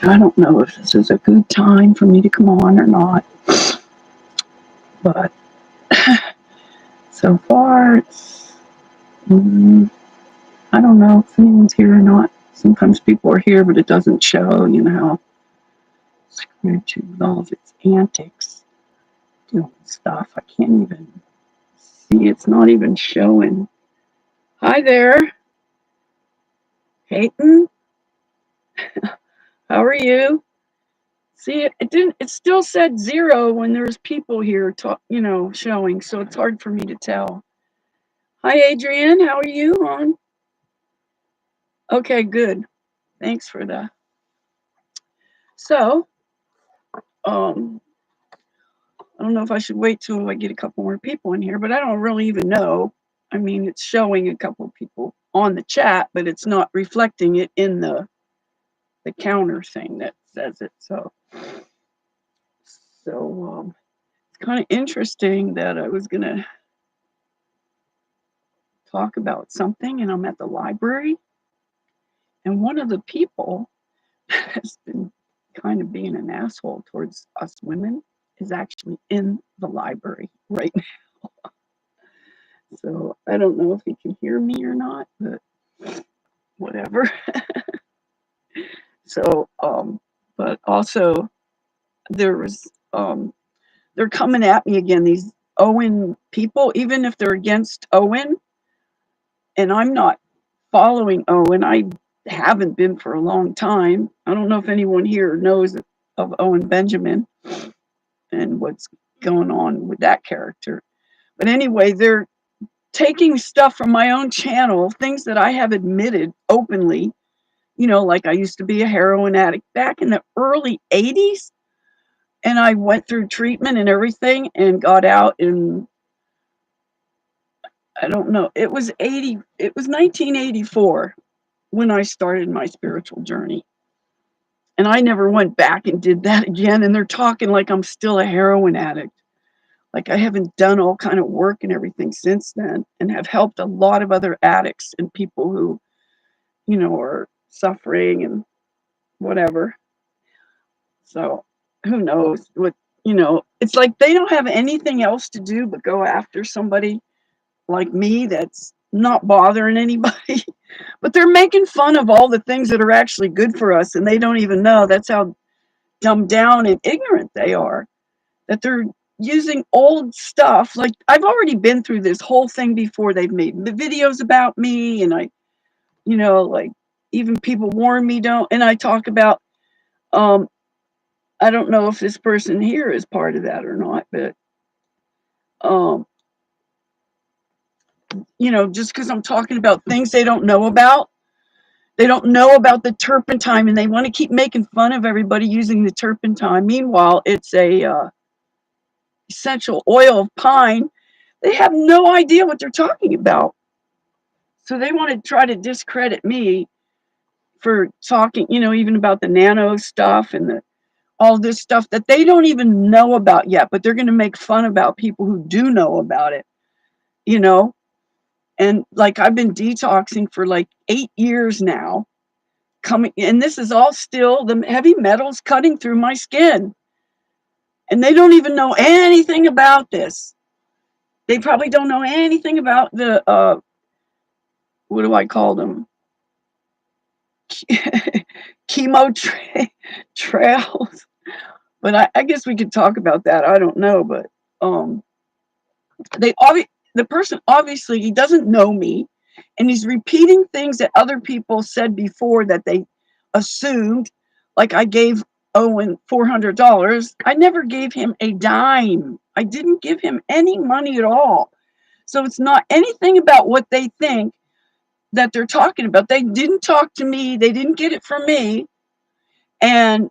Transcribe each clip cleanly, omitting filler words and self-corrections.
I don't know if this is a good time for me to come on or not, but so far it's, I don't know if anyone's here or not. Sometimes people are here, but it doesn't show, how YouTube with all of its antics doing stuff. I can't even see. It's not even showing. Hi there, Peyton. How are you? See, it didn't. It still said 0 when there's people here, showing. So it's hard for me to tell. Hi, Adrienne. How are you? On? Okay, good. Thanks for that. So, I don't know if I should wait till I get a couple more people in here, but I don't really even know. I mean, it's showing a couple of people on the chat, but it's not reflecting it in the counter thing that says it. So it's kind of interesting that I was gonna talk about something, and I'm at the library, and one of the people has been kind of being an asshole towards us women is actually in the library right now. So I don't know if he can hear me or not, but whatever. So, but also there was, they're coming at me again, these Owen people, even if they're against Owen, and I'm not following Owen. I haven't been for a long time. I don't know if anyone here knows of Owen Benjamin and what's going on with that character. But anyway, they're taking stuff from my own channel, things that I have admitted openly, like I used to be a heroin addict back in the early 80s. And I went through treatment and everything and got out in, I don't know, it was 1984 when I started my spiritual journey. And I never went back and did that again. And they're talking like I'm still a heroin addict. Like I haven't done all kind of work and everything since then, and have helped a lot of other addicts and people who, are suffering and whatever. So who knows what, it's like they don't have anything else to do but go after somebody like me that's not bothering anybody. But they're making fun of all the things that are actually good for us, and they don't even know. That's how dumbed down and ignorant they are, that they're using old stuff. Like I've already been through this whole thing before. They've made the videos about me, and I, like even people warn me don't. And I talk about, I don't know if this person here is part of that or not, but um, just because I'm talking about things they don't know about. They don't know about the turpentine, and they want to keep making fun of everybody using the turpentine. Meanwhile, it's a essential oil of pine. They have no idea what they're talking about. So they want to try to discredit me for talking, even about the nano stuff and all this stuff that they don't even know about yet, but they're going to make fun about people who do know about it, you know? And like I've been detoxing for like 8 years now, and this is all still the heavy metals cutting through my skin. And they don't even know anything about this. They probably don't know anything about the what do I call them? Chemo trails. But I guess we could talk about that. I don't know, but they the person obviously he doesn't know me, and he's repeating things that other people said before that they assumed. Like I gave Owen $400. I never gave him a dime. I didn't give him any money at all. So it's not anything about what they think that they're talking about. They didn't talk to me. They didn't get it from me. And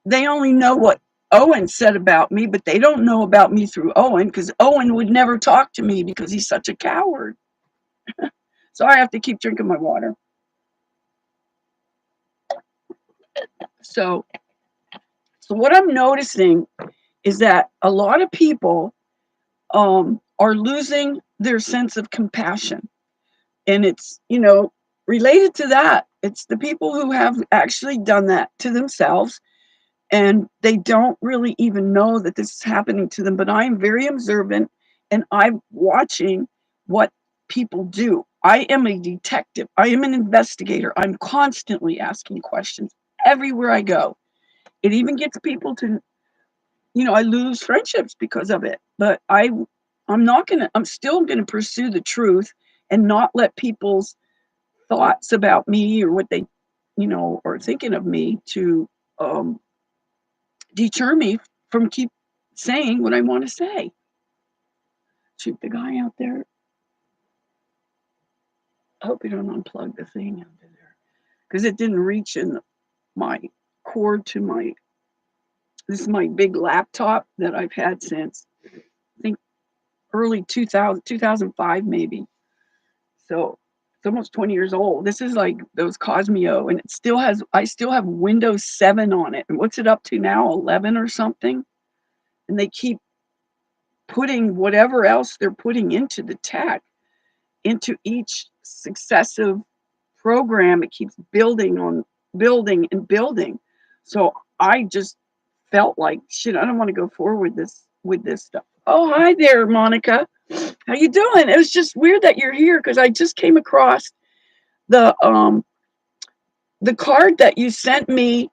they only know what Owen said about me, but they don't know about me through Owen, because Owen would never talk to me because he's such a coward. So I have to keep drinking my water. So what I'm noticing is that a lot of people are losing their sense of compassion. And it's, related to that, it's the people who have actually done that to themselves, and they don't really even know that this is happening to them. But I'm very observant, and I'm watching what people do. I am a detective. I am an investigator. I'm constantly asking questions everywhere I go. It even gets people to, I lose friendships because of it. But I'm still gonna pursue the truth and not let people's thoughts about me or what they, are thinking of me to um, deter me from keep saying what I want to say. Shoot, the guy out there. I hope you don't unplug the thing out there because it didn't reach in my cord to my. This is my big laptop that I've had since I think early 2005 maybe. So it's almost 20 years old. This is like those Cosmeo, and I still have Windows 7 on it. And what's it up to now? 11 or something? And they keep putting whatever else they're putting into the tech into each successive program. It keeps building and building. So I just felt like shit. I don't want to go forward with this stuff. Oh, hi there, Monica. How you doing? It was just weird that you're here because I just came across the um the card that you sent me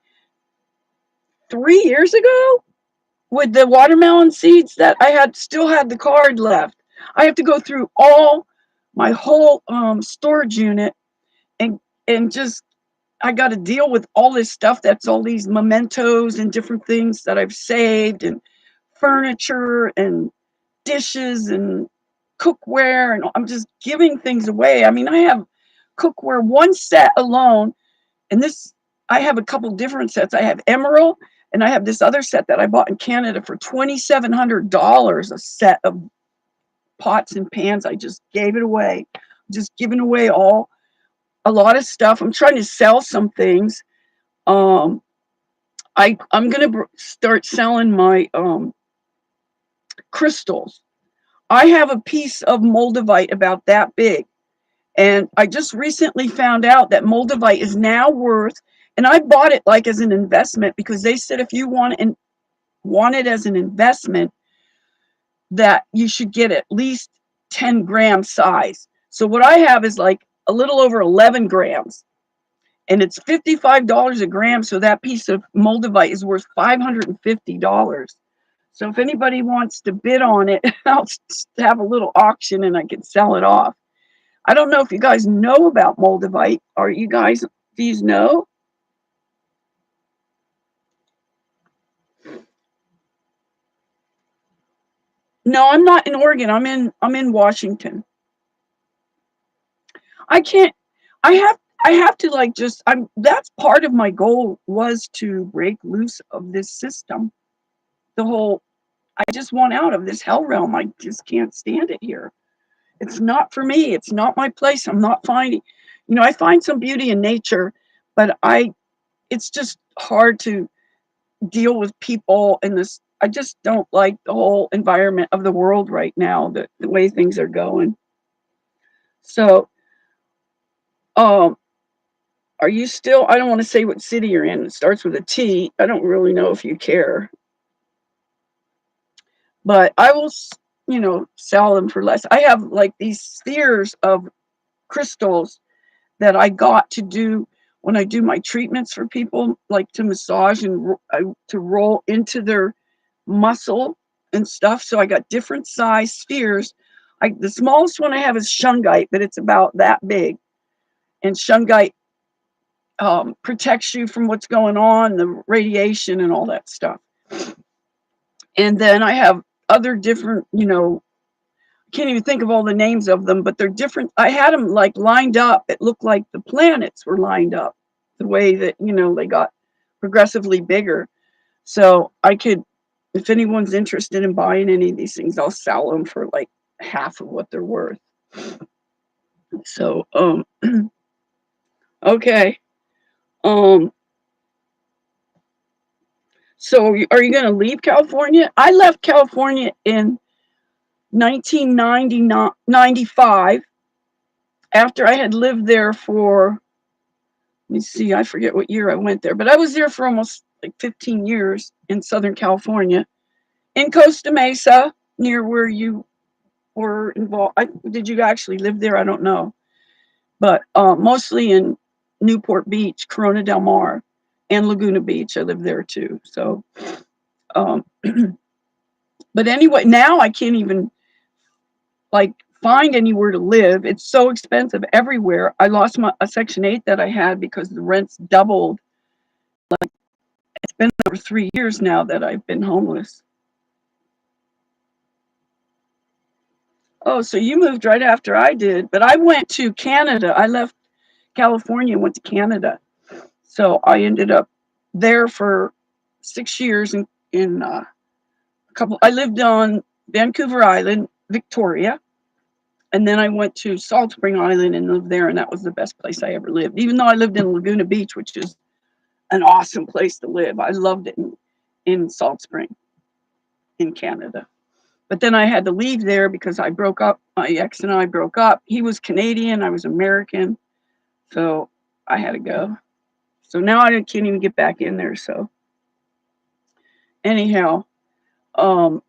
3 years ago with the watermelon seeds that I still had the card left. I have to go through my whole storage unit and just I got to deal with all this stuff that's all these mementos and different things that I've saved and furniture and dishes and cookware, and I'm just giving things away. I mean, I have cookware, one set alone, and this I have a couple different sets. I have emerald, and I have this other set that I bought in Canada for $2,700 a set of pots and pans. I just gave it away. Just giving away a lot of stuff. I'm trying to sell some things. Um, I'm gonna start selling my crystals. I have a piece of moldavite about that big, and I just recently found out that moldavite is now worth. And I bought it like as an investment because they said if you want it as an investment, that you should get at least 10-gram size. So what I have is like a little over 11 grams, and it's $55 a gram. So that piece of moldavite is worth $550. So if anybody wants to bid on it, I'll just have a little auction and I can sell it off. I don't know if you guys know about moldavite. Do you know? No, I'm not in Oregon. I'm in Washington. I can't I have to like just I'm that's part of my goal was to break loose of this system. The whole I just want out of this hell realm. I just can't stand it here. It's not for me. It's not my place. I'm not finding, I find some beauty in nature, but it's just hard to deal with people in this. I just don't like the whole environment of the world right now, the way things are going. So, um, are you still, I don't want to say what city you're in. It starts with a T. I don't really know if you care, but I will, sell them for less. I have like these spheres of crystals that I got to do when I do my treatments for people, like to massage and to roll into their muscle and stuff. So I got different size spheres. The smallest one I have is shungite, but it's about that big. And shungite protects you from what's going on, the radiation and all that stuff. And then I have other different, can't even think of all the names of them, but they're different. I had them like lined up. It looked like the planets were lined up the way that, they got progressively bigger. So I could, if anyone's interested in buying any of these things, I'll sell them for like half of what they're worth. So, okay. Um, so are you going to leave California? I left California in 1995, after I had lived there for, let me see, I forget what year I went there, but I was there for almost like 15 years in Southern California, in Costa Mesa, near where you were involved. Did you actually live there? I don't know. But mostly in Newport Beach, Corona del Mar, and Laguna Beach. I lived there too. So, um, but anyway, now I can't even like find anywhere to live. It's so expensive everywhere. I lost a Section 8 that I had because the rent's doubled. It's been over 3 years now that I've been homeless. Oh, so you moved right after I did, but I went to Canada. I left California and went to Canada. So I ended up there for 6 years in a couple. I lived on Vancouver Island, Victoria, and then I went to Salt Spring Island and lived there, and that was the best place I ever lived. Even though I lived in Laguna Beach, which is an awesome place to live, I loved it in Salt Spring in Canada. But then I had to leave there because I broke up. My ex and I broke up. He was Canadian, I was American, so I had to go. So now I can't even get back in there. So anyhow, I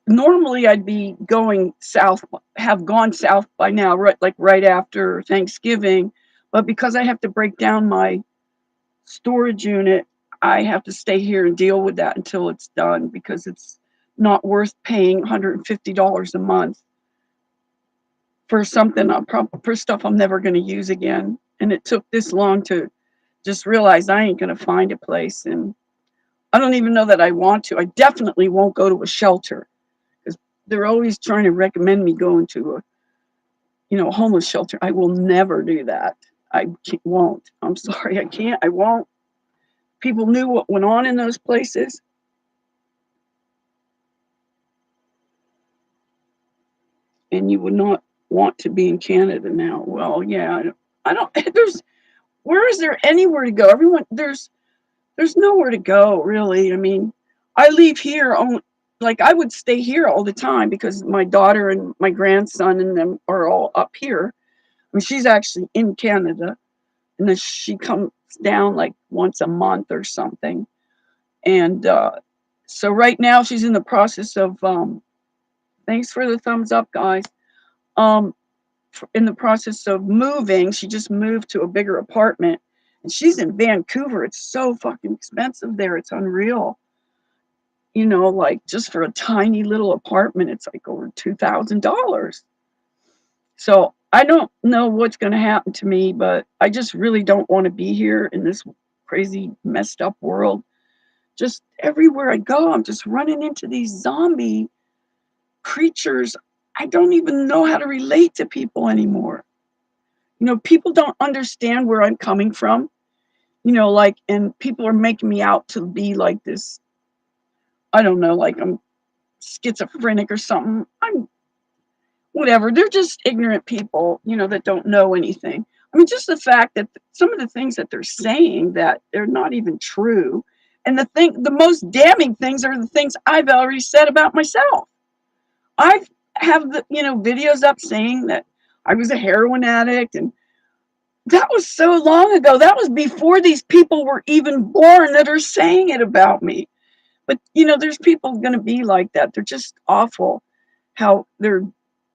normally I'd be going south, have gone south by now, right after Thanksgiving, but because I have to break down my storage unit, I have to stay here and deal with that until it's done because it's not worth paying $150 a month for something for stuff I'm never going to use again. And it took this long to just realize I ain't going to find a place, and I don't even know that I want to. I definitely won't go to a shelter because they're always trying to recommend me going to a homeless shelter. I will never do that. I won't. I'm sorry. I can't. I won't. People knew what went on in those places. And you would not want to be in Canada now. Well, yeah, I don't where is there anywhere to go? There's nowhere to go, really. I mean, I leave here like I would stay here all the time because my daughter and my grandson and them are all up here. I mean, she's actually in Canada, and then she comes down like once a month or something. And so right now she's in the process of thanks for the thumbs up, guys. Um, in the process of moving. She just moved to a bigger apartment, and she's in Vancouver. It's so fucking expensive there. It's unreal. Like just for a tiny little apartment, it's like over $2,000. So I don't know what's going to happen to me, but I just really don't want to be here in this crazy, messed up world. Just everywhere I go, I'm just running into these zombie creatures. I don't even know how to relate to people anymore. People don't understand where I'm coming from, and people are making me out to be like this, I don't know, like I'm schizophrenic or something. I'm whatever. They're just ignorant people, that don't know anything. I mean, just the fact that some of the things that they're saying that they're not even true. And the most damning things are the things I've already said about myself. I have the, videos up saying that I was a heroin addict, and that was so long ago. That was before these people were even born that are saying it about me. But, there's people going to be like that. They're just awful how they're,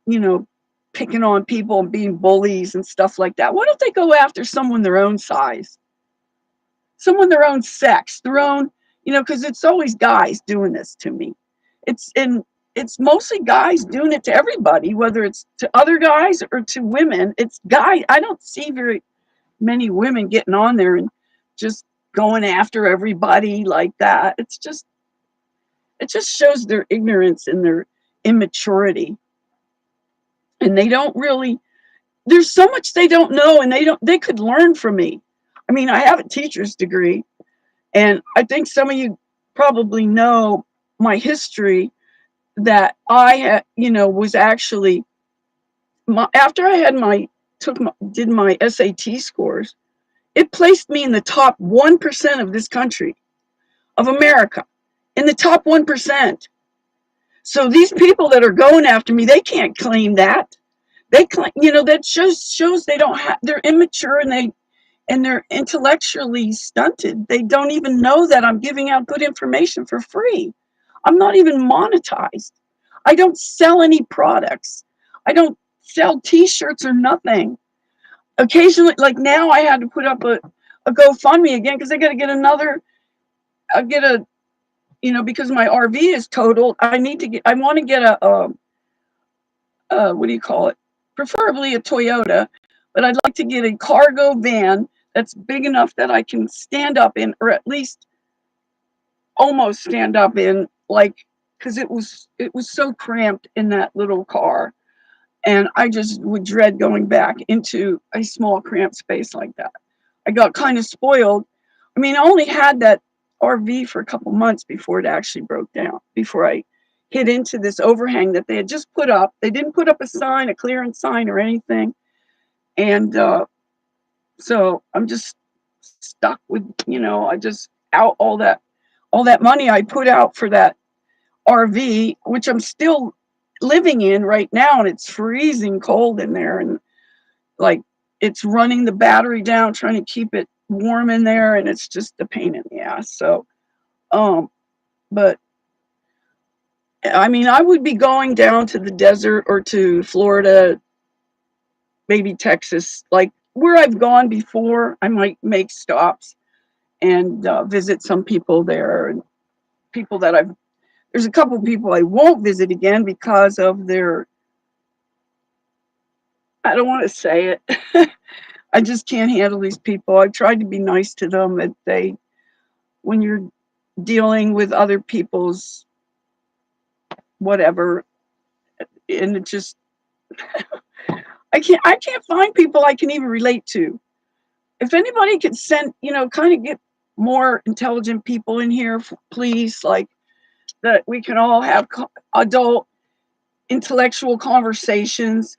you know, picking on people and being bullies and stuff like that. Why don't they go after someone their own size? Someone their own sex, their own, because it's always guys doing this to me. It's mostly guys doing it to everybody, whether it's to other guys or to women. It's guys. I don't see very many women getting on there and just going after everybody like that. It just shows their ignorance and their immaturity. And they don't really, there's so much they don't know, and they could learn from me. I mean, I have a teacher's degree, and I think some of you probably know my history, that I had, was actually, after I had did my SAT scores, it placed me in the top 1% of this country, of America, in the top 1%. So these people that are going after me, they can't claim that. They claim, that shows they don't have, they're immature, and they're intellectually stunted. They don't even know that I'm giving out good information for free. I'm not even monetized. I don't sell any products. I don't sell t-shirts or nothing. Occasionally, like now, I had to put up a GoFundMe again because I got to get another. I get a, because my RV is totaled. I want to get what do you call it? Preferably a Toyota, but I'd like to get a cargo van that's big enough that I can stand up in, or at least almost stand up in, like, because it was so cramped in that little car, and I just would dread going back into a small cramped space like that. I got kind of spoiled. I mean, I only had that RV for a couple months before it actually broke down, before I hit into this overhang that they had just put up. They didn't put up a clearance sign or anything. And so I'm just stuck with, I just out all that money I put out for that RV, which I'm still living in right now, and it's freezing cold in there, and like it's running the battery down, trying to keep it warm in there, and it's just a pain in the ass. So, um, but I mean, I would be going down to the desert or to Florida, maybe Texas, like where I've gone before. I might make stops and visit some people there, and people that there's a couple of people I won't visit again because of their, I don't want to say it. I just can't handle these people. I've tried to be nice to them, but when you're dealing with other people's whatever, and it just, I can't find people I can even relate to. If anybody could send, kind of get more intelligent people in here, please, like that we can all have adult intellectual conversations.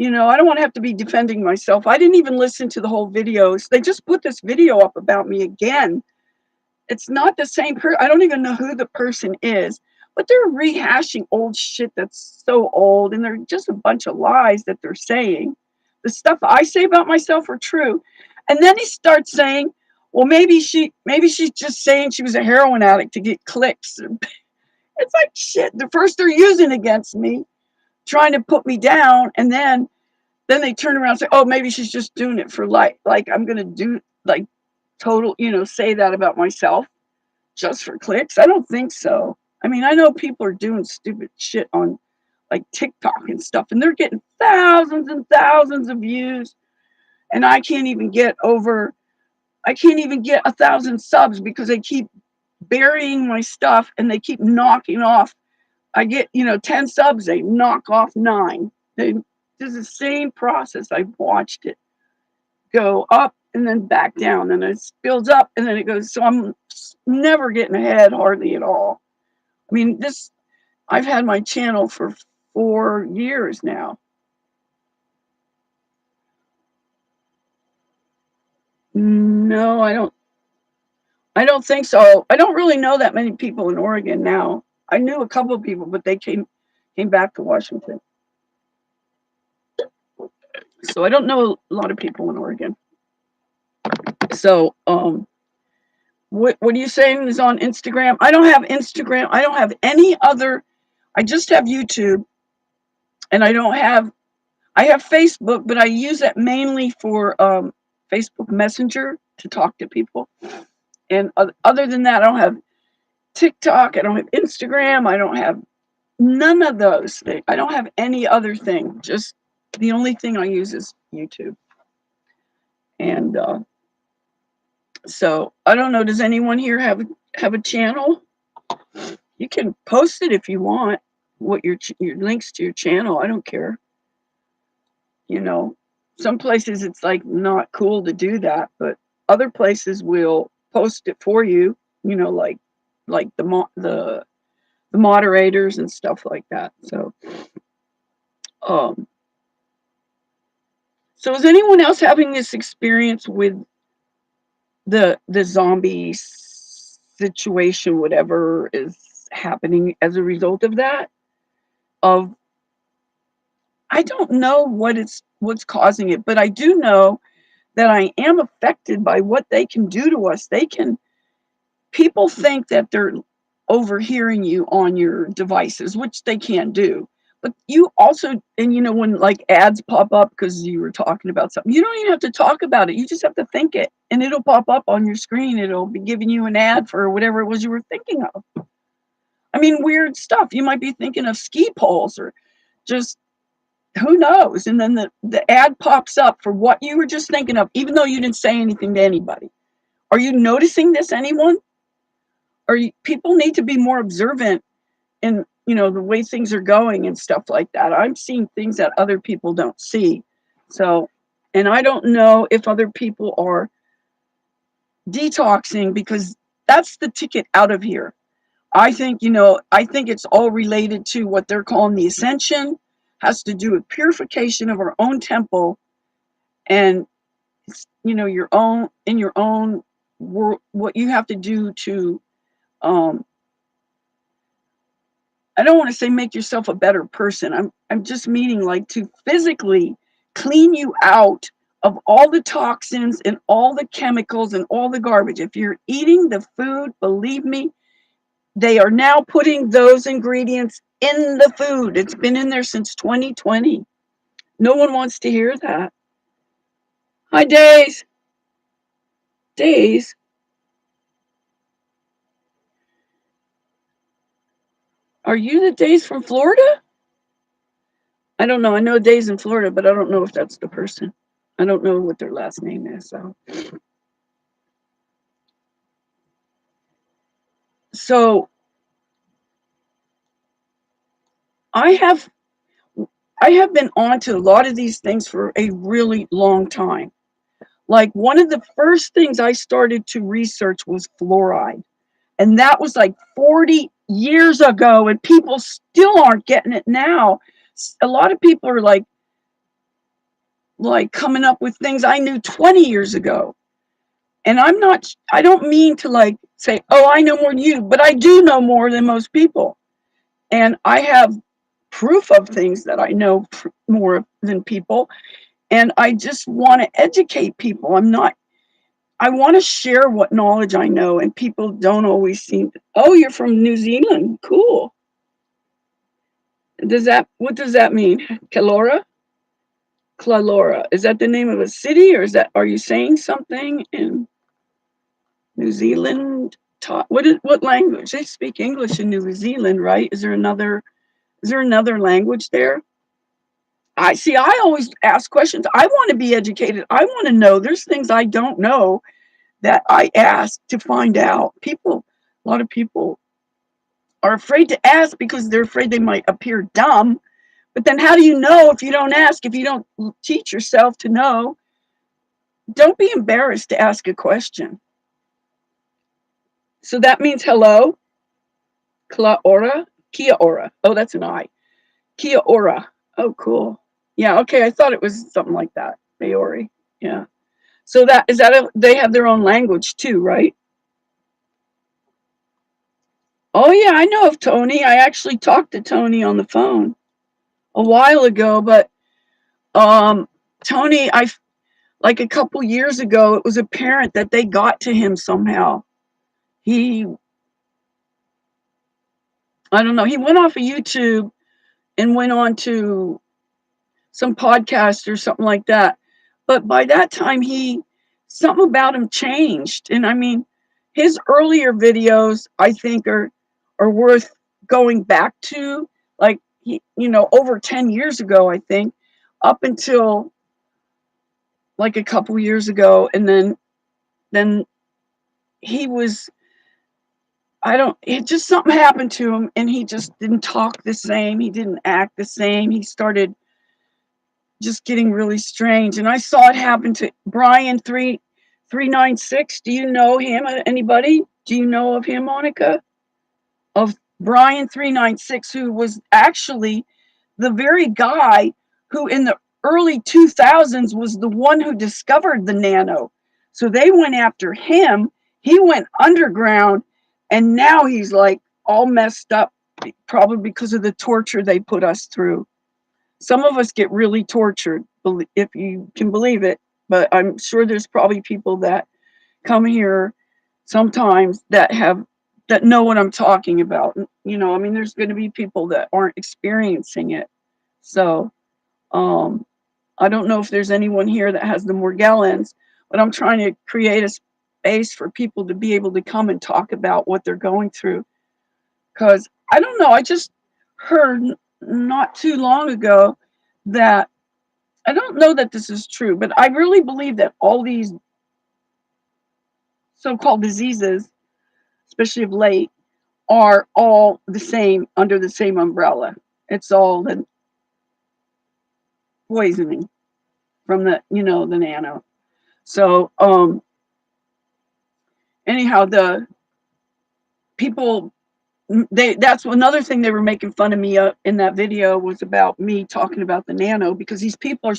I don't want to have to be defending myself. I didn't even listen to the whole videos. They just put this video up about me again. It's not the same person. I don't even know who the person is, but they're rehashing old shit that's so old, and they're just a bunch of lies that they're saying. The stuff I say about myself are true. And then he starts saying, well, maybe she's just saying she was a heroin addict to get clicks. It's like shit. The first they're using against me, trying to put me down, and then they turn around and say, oh, maybe she's just doing it for like I'm gonna do like total, say that about myself just for clicks. I don't think so. I mean, I know people are doing stupid shit on like TikTok and stuff, and they're getting thousands and thousands of views, and I can't even get 1,000 subs because they keep burying my stuff and they keep knocking off. I get, 10 subs, they knock off 9. They It's the same process. I've watched it go up and then back down, and it builds up and then it goes. So I'm never getting ahead hardly at all. I mean, I've had my channel for 4 years now. No, I don't think so. I don't really know that many people in Oregon now. I knew a couple of people, but they came back to Washington. So I don't know a lot of people in Oregon. So what are you saying is on Instagram? I don't have Instagram. I don't have any other. I just have YouTube, and I have Facebook, but I use it mainly for Facebook Messenger to talk to people. And other than that, I don't have TikTok. I don't have Instagram. I don't have none of those things. I don't have any other thing. Just the only thing I use is YouTube. And so I don't know. Does anyone here have a channel? You can post it if you want. What your links to your channel? I don't care. Some places it's like not cool to do that, but other places will post it for you. Like the moderators and stuff like that. Um, so is anyone else having this experience with the zombie situation, whatever is happening as a result of that? Of I don't know what's causing it, but I do know that I am affected by what they can do to us. They can People think that they're overhearing you on your devices, which they can do. But you also, and when like ads pop up because you were talking about something, you don't even have to talk about it. You just have to think it and it'll pop up on your screen. It'll be giving you an ad for whatever it was you were thinking of. I mean, weird stuff. You might be thinking of ski poles or just who knows. And then the ad pops up for what you were just thinking of, even though you didn't say anything to anybody. Are you noticing this, anyone? People need to be more observant in the way things are going and stuff like that. I'm seeing things that other people don't see. So, and I don't know if other people are detoxing because that's the ticket out of here. I think it's all related to what they're calling the ascension, has to do with purification of our own temple and your own in your own world, what you have to do to um I don't want to say make yourself a better person. I'm just meaning like to physically clean you out of all the toxins and all the chemicals and all the garbage. If you're eating the food, believe me, they are now putting those ingredients in the food. It's been in there since 2020. No one wants to hear that. Hi, Days. Days, are you the Days from Florida? I don't know. I know Days in Florida, but I don't know if that's the person. I don't know what their last name is. So I have I have been on to a lot of these things for a really long time. Like one of the first things I started to research was fluoride. And that was like 40 years ago, and people still aren't getting it now. A lot of people are like coming up with things I knew 20 years ago. And I don't mean to like say, oh, I know more than you, but I do know more than most people. And I have proof of things that I know more than people. And I just want to educate people. I want to share what knowledge I know, and people don't always seem to. Oh, you're from New Zealand. Cool. What does that mean? Calora? Clalora. Is that the name of a city, or are you saying something in New Zealand? What language? They speak English in New Zealand, right? Is there another language there? I always ask questions. I want to be educated. I want to know. There's things I don't know that I ask to find out. A lot of people are afraid to ask because they're afraid they might appear dumb. But then how do you know if you don't ask, if you don't teach yourself to know? Don't be embarrassed to ask a question. So that means hello, Kia ora, Kia ora. Oh, that's an I. Kia ora. Oh, cool. Yeah, okay. I thought it was something like that. Maori. Yeah. So they have their own language too, right? Oh yeah, I know of Tony. I actually talked to Tony on the phone a while ago, but um Tony, I like a couple years ago, it was apparent that they got to him somehow. He I don't know, he went off of YouTube and went on to some podcast or something like that. But by that time something about him changed. And I mean, his earlier videos I think are worth going back to, like over 10 years ago, I think, up until like a couple years ago. And then he was I don't it just something happened to him and he just didn't talk the same. He didn't act the same. He started just getting really strange. And I saw it happen to Brian 396. Do you know him? Anybody? Do you know of him, Monica? Of Brian 396, who was actually the very guy who in the early 2000s was the one who discovered the nano. So they went after him. He went underground and now he's like all messed up, probably because of the torture they put us through. Some of us get really tortured, if you can believe it, but I'm sure there's probably people that come here sometimes that know what I'm talking about. I mean, there's going to be people that aren't experiencing it. So, um, I don't know if there's anyone here that has the Morgellons, but I'm trying to create a space for people to be able to come and talk about what they're going through. Because I don't know, I just heard not too long ago that I don't know that this is true, but I really believe that all these so-called diseases, especially of late, are all the same under the same umbrella. It's all the poisoning from the nano. So, anyhow, the people that's another thing they were making fun of me in that video was about me talking about the nano because these people are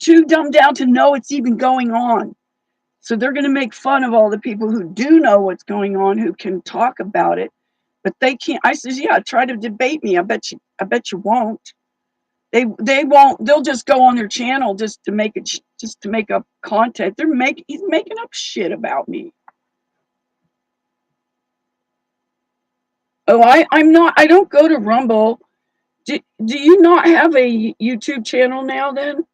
too dumbed down to know it's even going on. So they're going to make fun of all the people who do know what's going on, who can talk about it, but they can't. I says, yeah, try to debate me. I bet you won't. They won't. They'll just go on their channel just to make up content. He's making up shit about me. Oh, I'm not. I don't go to Rumble. Do you not have a YouTube channel now then?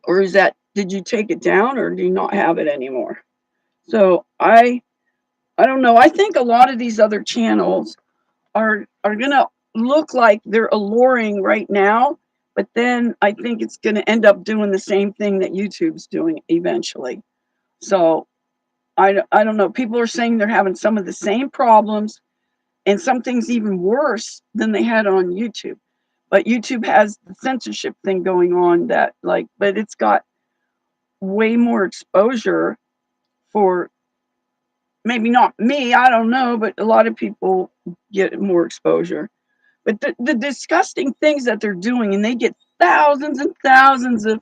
Or did you take it down or do you not have it anymore? So I don't know. I think a lot of these other channels are gonna look like they're alluring right now, but then I think it's gonna end up doing the same thing that YouTube's doing eventually. So I don't know. People are saying they're having some of the same problems and some things even worse than they had on YouTube. But YouTube has the censorship thing going on but it's got way more exposure for maybe not me, I don't know, but a lot of people get more exposure. But the disgusting things that they're doing, and they get thousands and thousands of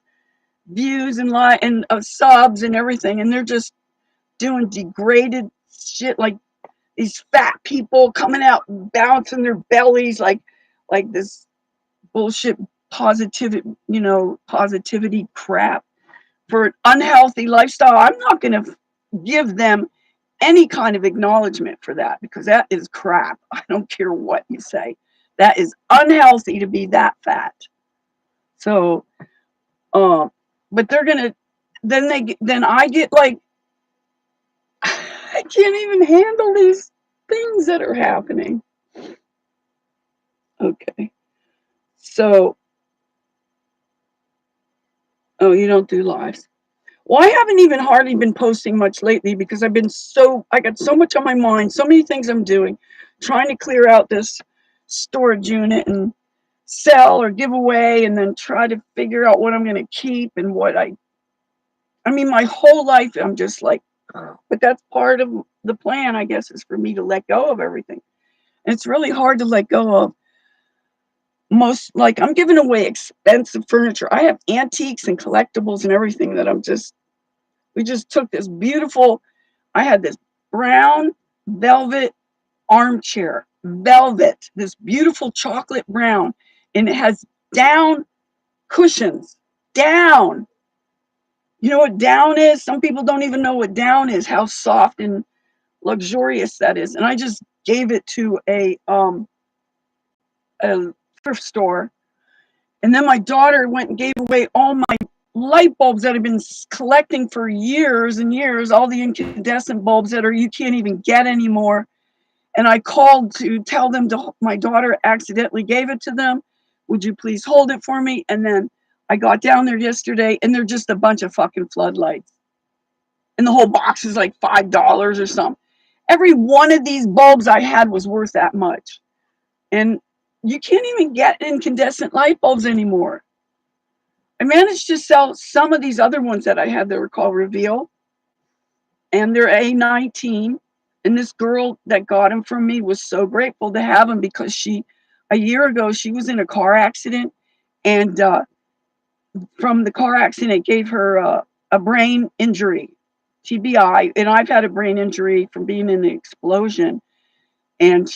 views and of subs and everything, and they're just doing degraded shit like these fat people coming out bouncing their bellies like this bullshit positivity crap for an unhealthy lifestyle. I'm not going to give them any kind of acknowledgement for that because that is crap. I don't care what you say. That is unhealthy to be that fat. So, but they're gonna then I get like I can't even handle these things that are happening. Okay, so oh, you don't do lives. Well, I haven't even hardly been posting much lately because I got so much on my mind, so many things I'm doing, trying to clear out this storage unit and sell or give away and then try to figure out what I'm going to keep and I mean, my whole life, I'm just like, but that's part of the plan, I guess, is for me to let go of everything. And it's really hard to let go of like I'm giving away expensive furniture. I have antiques and collectibles and everything that we just took I had this brown velvet armchair, this beautiful chocolate brown, and it has down cushions, down. You know what down is? Some people don't even know what down is, how soft and luxurious that is. And I just gave it to a thrift store. And then my daughter went and gave away all my light bulbs that I've been collecting for years and years, all the incandescent bulbs you can't even get anymore. And I called to tell them my daughter accidentally gave it to them. Would you please hold it for me? And then I got down there yesterday and they're just a bunch of fucking floodlights. And the whole box is like $5 or something. Every one of these bulbs I had was worth that much. And you can't even get incandescent light bulbs anymore. I managed to sell some of these other ones that I had that were called Reveal. And they're A19. And this girl that got them from me was so grateful to have them because a year ago, she was in a car accident. And from the car accident, it gave her a brain injury, TBI. And I've had a brain injury from being in the explosion. And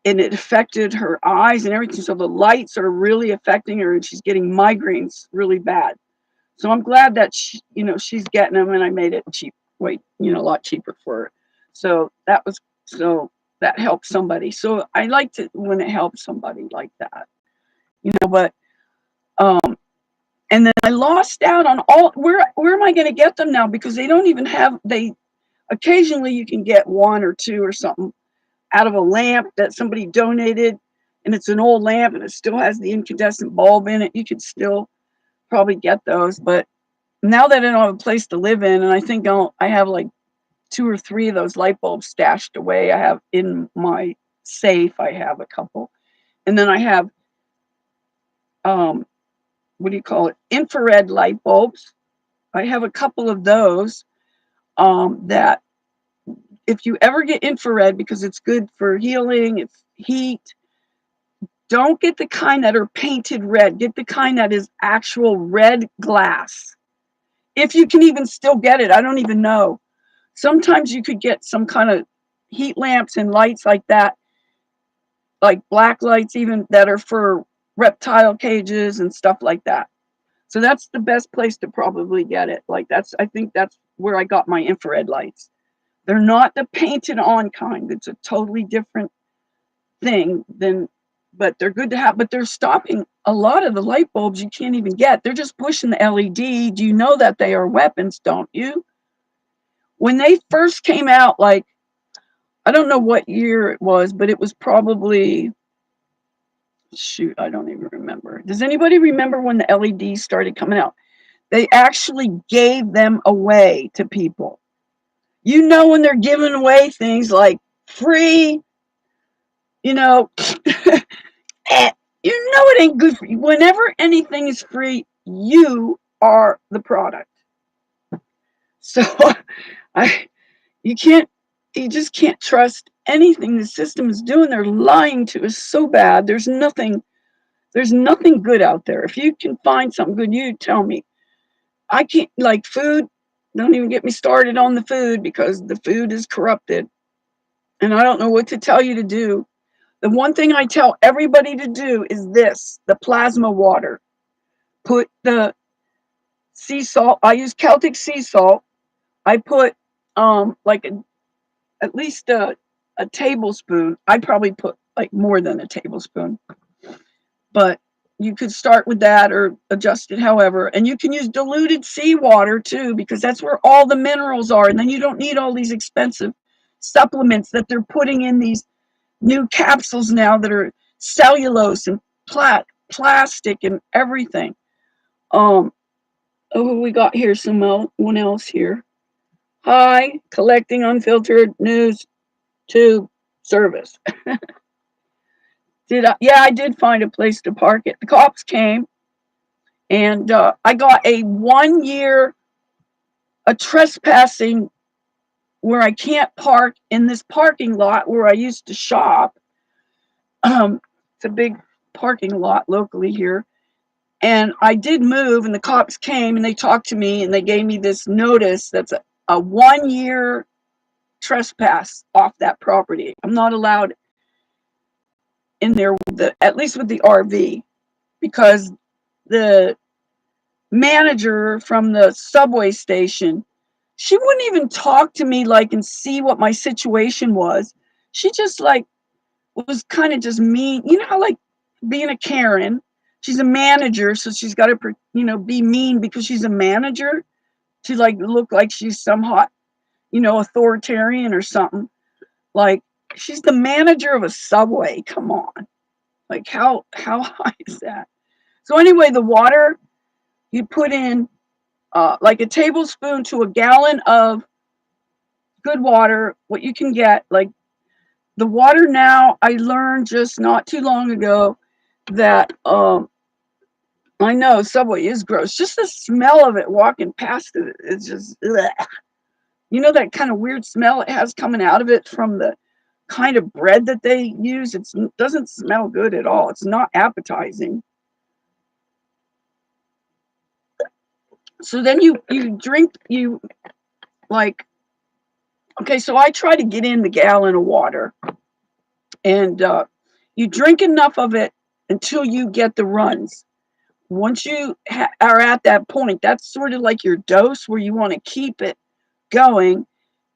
and it affected her eyes and everything. So the lights are really affecting her, and she's getting migraines really bad. So I'm glad that she's getting them, and I made it cheap, a lot cheaper for her. So that helped somebody. So I liked it when it helps somebody like that, But um, and then I lost out on all. Where am I going to get them now? Because they don't even have they. Occasionally you can get one or two or something out of a lamp that somebody donated, and it's an old lamp and it still has the incandescent bulb in it. You could still probably get those, but now that I don't have a place to live in, and I think I have like 2 or 3 of those light bulbs stashed away. I have in my safe. I have a couple, and then I have what do you call it? Infrared light bulbs. I have a couple of those that if you ever get infrared, because it's good for healing, it's heat. Don't get the kind that are painted red. Get the kind that is actual red glass. If you can even still get it, I don't even know. Sometimes you could get some kind of heat lamps and lights like that, like black lights even, that are for reptile cages and stuff like that. So that's the best place to probably get it. I think that's where I got my infrared lights. They're not the painted on kind. It's a totally different thing but they're good to have. But they're stopping a lot of the light bulbs you can't even get. They're just pushing the LED. Do you know that they are weapons, don't you? When they first came out, like, I don't know what year it was, but it was probably, shoot, I don't even remember. Does anybody remember when the LEDs started coming out? They actually gave them away to people. When they're giving away things like free, you know, it ain't good for you. Whenever anything is free, you are the product. So I you just can't trust anything the system is doing. They're lying to us so bad. There's nothing good out there. If you can find something good, you tell me. I can't, like food, don't even get me started on the food, because the food is corrupted. And I don't know what to tell you to do. The one thing I tell everybody to do is this: the plasma water. Put the sea salt. I use Celtic sea salt. I put like at least a tablespoon. I'd probably put like more than a tablespoon. But you could start with that or adjust it however. And you can use diluted seawater too, because that's where all the minerals are. And then you don't need all these expensive supplements that they're putting in these new capsules now that are cellulose and plastic and everything. Oh, we got here someone else here. Hi, collecting unfiltered news tube service. Yeah, I did find a place to park it. The cops came, and I got a 1 year a trespassing where I can't park in this parking lot where I used to shop. It's a big parking lot locally here. And I did move, and the cops came and they talked to me and they gave me this notice that's a 1 year trespass off that property. I'm not allowed in there at least with the RV, because the manager from the subway station, she wouldn't even talk to me and see what my situation was. She just was kind of just mean. You know how being a Karen, she's a manager, so she's got to be mean because she's a manager to look like she's some hot authoritarian or something. She's the manager of a subway. Come on. How high is that? So anyway, the water, you put in like a tablespoon to a gallon of good water, what you can get. The water now, I learned just not too long ago that I know Subway is gross. Just the smell of it walking past it, it's just, ugh. That kind of weird smell it has coming out of it from the kind of bread that they use. It doesn't smell good at all. It's not appetizing. So then you drink, okay, so I try to get in the gallon of water, and You drink enough of it until you get the runs. Once you are at that point, that's sort of like your dose where you want to keep it going,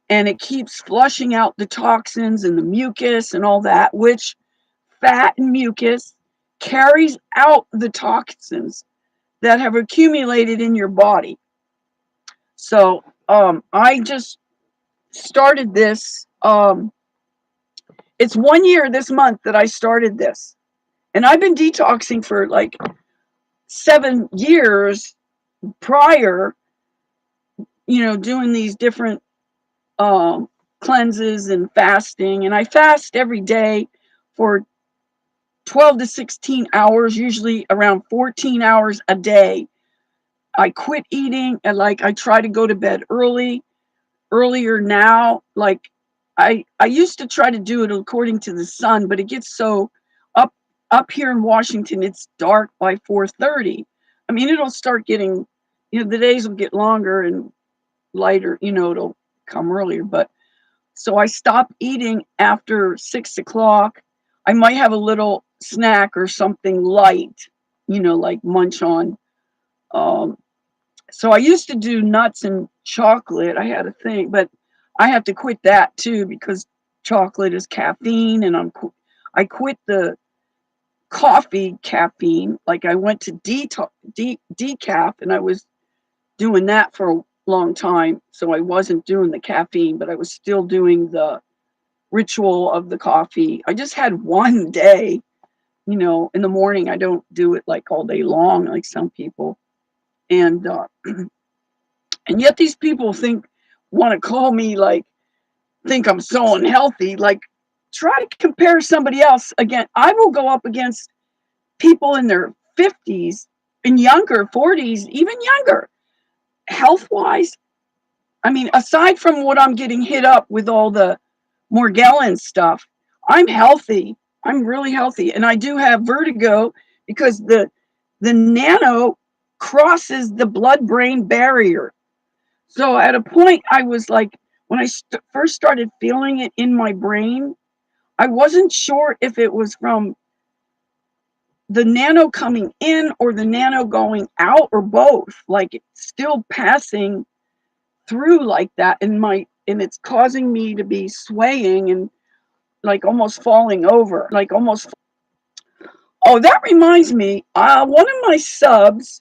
and it keeps flushing out the toxins and the mucus and all that, which fat and mucus carries out the toxins that have accumulated in your body. So I just started this. It's 1 year this month that I started this, and I've been detoxing for like 7 years prior. Doing these different cleanses and fasting, and I fast every day for 12 to 16 hours, usually around 14 hours a day. I quit eating, and like I try to go to bed earlier now. Like I used to try to do it according to the sun, but it gets so up up here in Washington, it's dark by 4:30. I mean, it'll start getting, the days will get longer and lighter, it'll come earlier. But so I stop eating after 6 o'clock. I might have a little snack or something light, like munch on. Um, so I used to do nuts and chocolate. I had a thing, but I have to quit that too because chocolate is caffeine, and I quit the coffee caffeine. Like I went to decaf, and I was doing that for a long time. So I wasn't doing the caffeine, but I was still doing the ritual of the coffee. I just had one day, in the morning. I don't do it like all day long, like some people. And and yet these people want to call me like, think I'm so unhealthy. Like, try to compare somebody else again. I will go up against people in their 50s and younger, 40s, even younger, health wise. I mean, aside from what I'm getting hit up with all the Morgellon stuff, I'm healthy. I'm really healthy. And I do have vertigo because the nano crosses the blood brain barrier. So at a point, I was like, when I first started feeling it in my brain, I wasn't sure if it was from the nano coming in or the nano going out or both. Like it's still passing through like that and it's causing me to be swaying and like almost falling over, like almost. Oh, that reminds me, one of my subs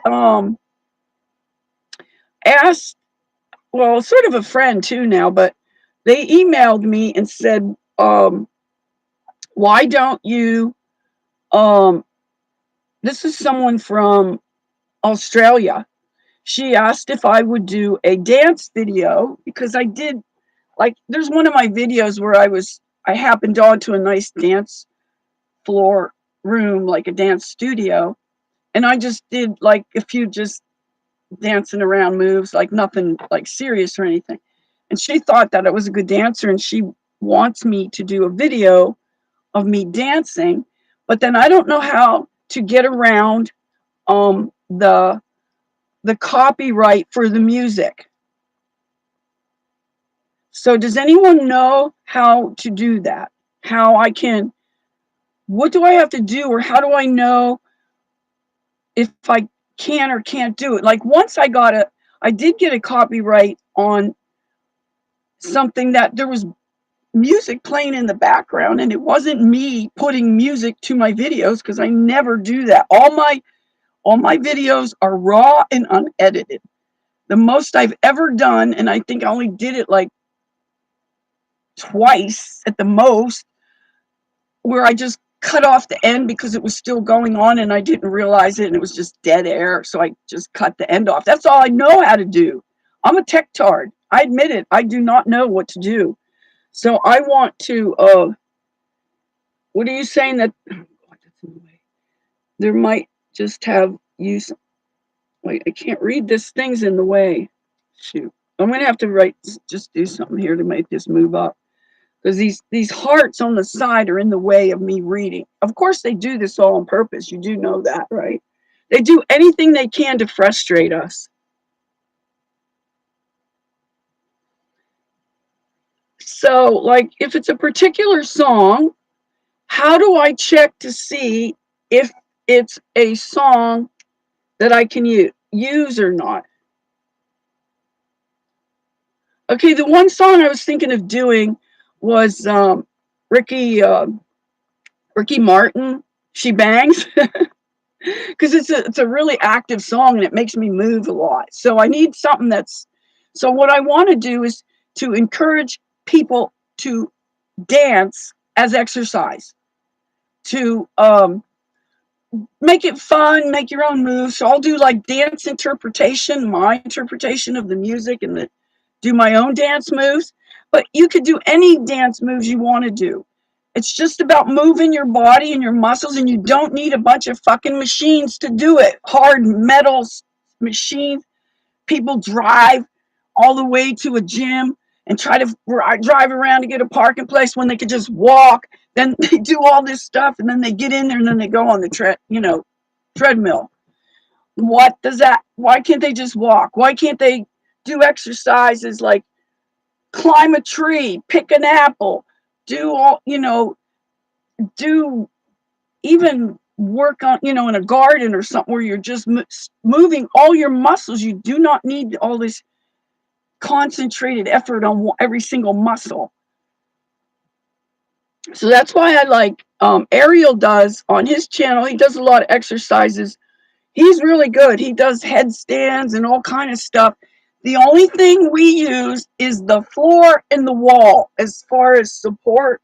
um asked, well, sort of a friend too now, but they emailed me and said, why don't you, um, this is someone from Australia. She asked if I would do a dance video because I did, like, there's one of my videos where I happened onto a nice dance floor room, like a dance studio, and I just did like a few just dancing around moves, like nothing like serious or anything. And she thought that I was a good dancer, and she wants me to do a video of me dancing, but then I don't know how to get around the copyright for the music. So does anyone know how to do that? How I can, what do I have to do, or how do I know if I can or can't do it? Like once I did get a copyright on something that there was music playing in the background, and it wasn't me putting music to my videos because I never do that. All my videos are raw and unedited. The most I've ever done, and I think I only did it like twice at the most, where I just cut off the end because it was still going on and I didn't realize it and it was just dead air. So I just cut the end off. That's all I know how to do. I'm a tech tard. I admit it. I do not know what to do. So I want to, what are you saying that, oh God, that's in the way. There might just have use, wait, I can't read this. Thing's in the way. Shoot. I'm going to have to just do something here to make this move up. Because these hearts on the side are in the way of me reading. Of course, they do this all on purpose. You do know that, right? They do anything they can to frustrate us. So, like, if it's a particular song How do I check to see if it's a song that I can use or not? Okay, the one song I was thinking of doing was Ricky Ricky Martin, She Bangs, because it's a really active song and it makes me move a lot. So I need something that's. So what I want to do is to encourage people to dance as exercise, to make it fun, make your own moves. So I'll do like dance interpretation, my interpretation of the music, and do my own dance moves. But you could do any dance moves you want to do. It's just about moving your body and your muscles, and you don't need a bunch of fucking machines to do it. Hard metal machines. People drive all the way to a gym and try to drive around to get a parking place when they could just walk. Then they do all this stuff, and then they get in there, and then they go on the treadmill. What does that? Why can't they just walk? Why can't they do exercises like climb a tree, pick an apple, do all do even work on in a garden or something where you're just moving all your muscles. You do not need all this concentrated effort on every single muscle. So that's why I like Ariel does on his channel. He does a lot of exercises. He's really good. He does headstands and all kind of stuff. The only thing we use is the floor and the wall as far as support,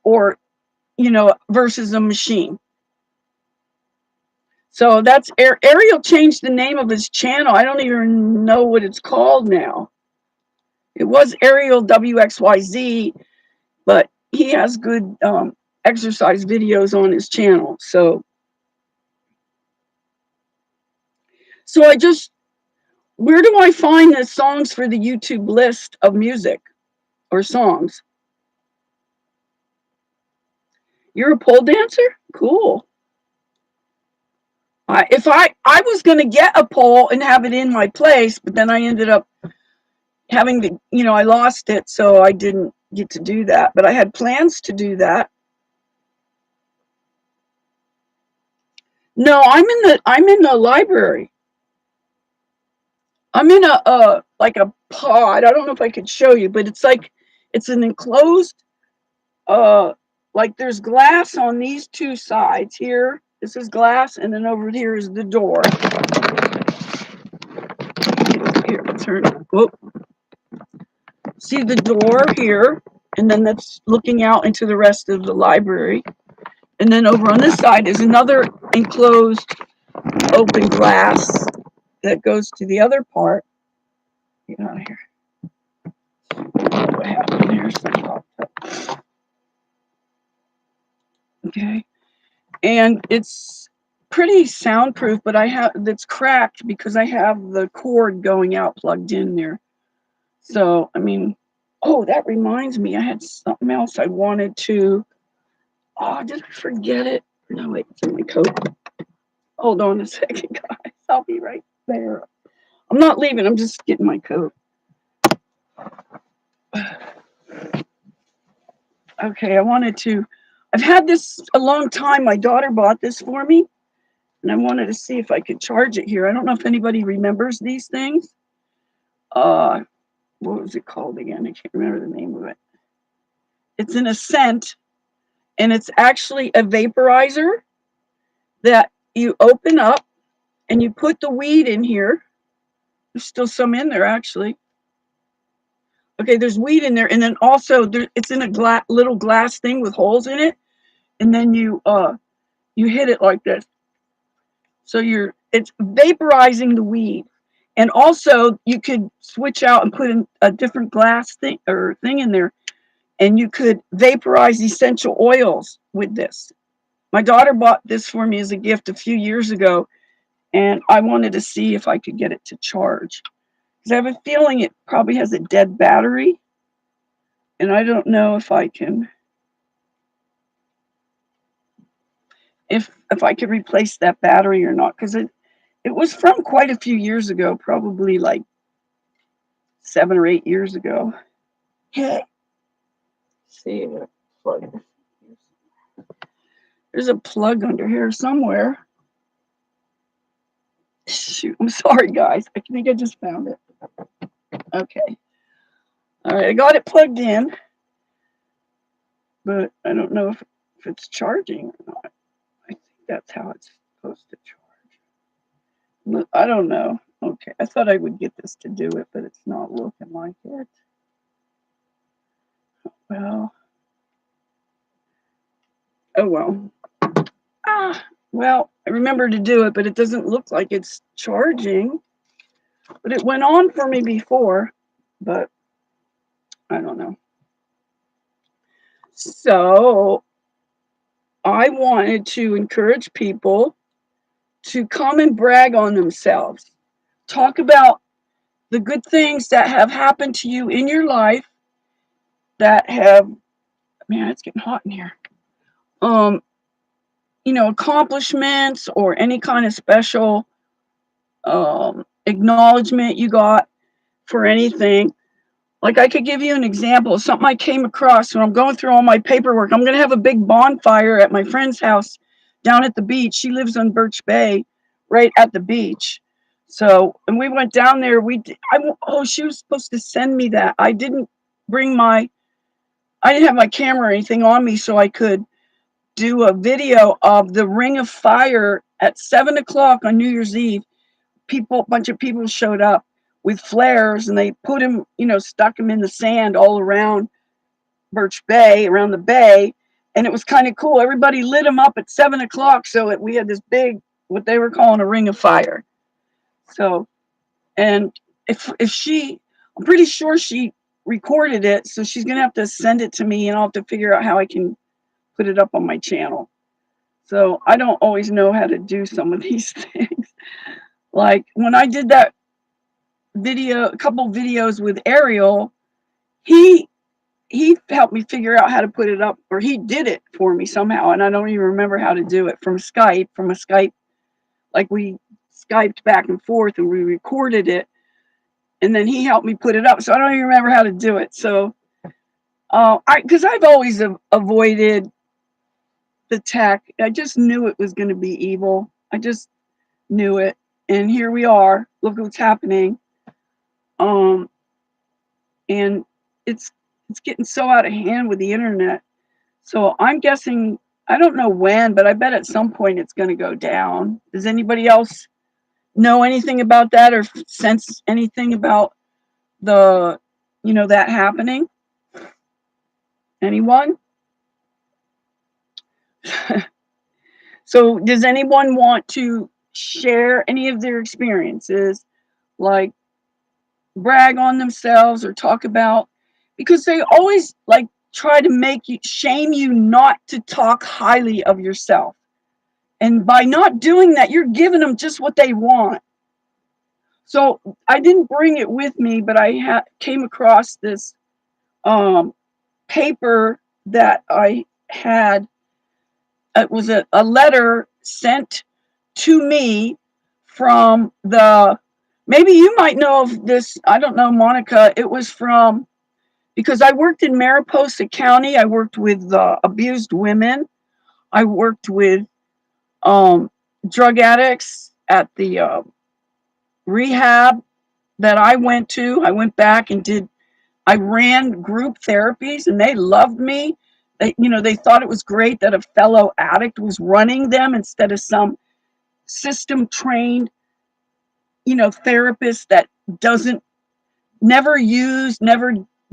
or versus a machine. So that's Ariel changed the name of his channel. I don't even know what it's called now. It was Ariel WXYZ, but he has good exercise videos on his channel. So where do I find the songs for the YouTube list of music or songs? You're a pole dancer? Cool. If I was going to get a pole and have it in my place, but then I ended up having to, I lost it, so I didn't get to do that. But I had plans to do that. No, I'm in the library. I'm in a like a pod. I don't know if I could show you, but it's an enclosed like there's glass on these two sides here. This is glass, and then over here is the door. Here, I'll turn it. Whoop. See the door here, and then that's looking out into the rest of the library. And then over on this side is another enclosed open glass that goes to the other part. Get out of here. What happened there? Okay. And it's pretty soundproof, but it's cracked because I have the cord going out plugged in there. So, I mean, oh, that reminds me, I had something else I wanted to. Oh, did I forget it? No, wait, it's in my coat. Hold on a second, guys. I'll be right there. I'm not leaving. I'm just getting my coat. Okay, I've had this a long time. My daughter bought this for me, and I wanted to see if I could charge it here. I don't know if anybody remembers these things. What was it called again? I can't remember the name of it. It's an Ascent, and it's actually a vaporizer that you open up, and you put the weed in here. There's still some in there, actually. Okay, there's weed in there, and then also it's in a little glass thing with holes in it, and then you hit it like this. So it's vaporizing the weed, and also you could switch out and put in a different glass thing in there, and you could vaporize essential oils with this. My daughter bought this for me as a gift a few years ago, and I wanted to see if I could get it to charge. Because I have a feeling it probably has a dead battery, and I don't know if I can, if I could replace that battery or not, because it was from quite a few years ago, probably like 7 or 8 years ago. Yeah. See, plug. There's a plug under here somewhere. Shoot, I'm sorry, guys. I think I just found it. Okay. All right, I got it plugged in, but I don't know if it's charging or not. I think that's how it's supposed to charge. I don't know. Okay, I thought I would get this to do it, but it's not looking like it. Well, oh well. Well, I remember to do it, but it doesn't look like it's charging. But it went on for me before, but I don't know. So I wanted to encourage people to come and brag on themselves. Talk about the good things that have happened to you in your life that have, man, it's getting hot in here. Accomplishments or any kind of special acknowledgement you got for anything. Like I could give you an example of something I came across when I'm going through all my paperwork. I'm going to have a big bonfire at my friend's house down at the beach. She lives on Birch Bay, right at the beach. So, and we went down there. She was supposed to send me that. I didn't have my camera or anything on me, so I could do a video of the ring of fire at 7 o'clock on New Year's Eve. A bunch of people showed up with flares, and they put him, stuck him in the sand all around Birch Bay, around the bay, and it was kind of cool. Everybody lit him up at 7 o'clock, so we had this big, what they were calling a ring of fire. So, and I'm pretty sure she recorded it, so she's gonna have to send it to me, and I'll have to figure out how I can put it up on my channel. So I don't always know how to do some of these things. Like when I did that a couple videos with Ariel, he helped me figure out how to put it up, or he did it for me somehow, and I don't even remember how to do it from a Skype. Like we Skyped back and forth and we recorded it, and then he helped me put it up. So I don't even remember how to do it. So because I've always avoided the tech. I just knew it was going to be evil. I just knew it, and here we are. Look what's happening. And it's getting so out of hand with the internet. So I'm guessing, I don't know when, but I bet at some point it's going to go down. Does anybody else know anything about that or sense anything about that happening? Anyone? So does anyone want to share any of their experiences, like brag on themselves or talk about, because they always like try to shame you not to talk highly of yourself. And by not doing that, you're giving them just what they want. So I didn't bring it with me, but I came across this paper that I had. It was a letter sent to me from maybe you might know of this. I don't know, Monica. It was because I worked in Mariposa County. I worked with abused women. I worked with drug addicts at the rehab that I went to. I went back and I ran group therapies, and they loved me. They thought it was great that a fellow addict was running them instead of some system trained, therapist that never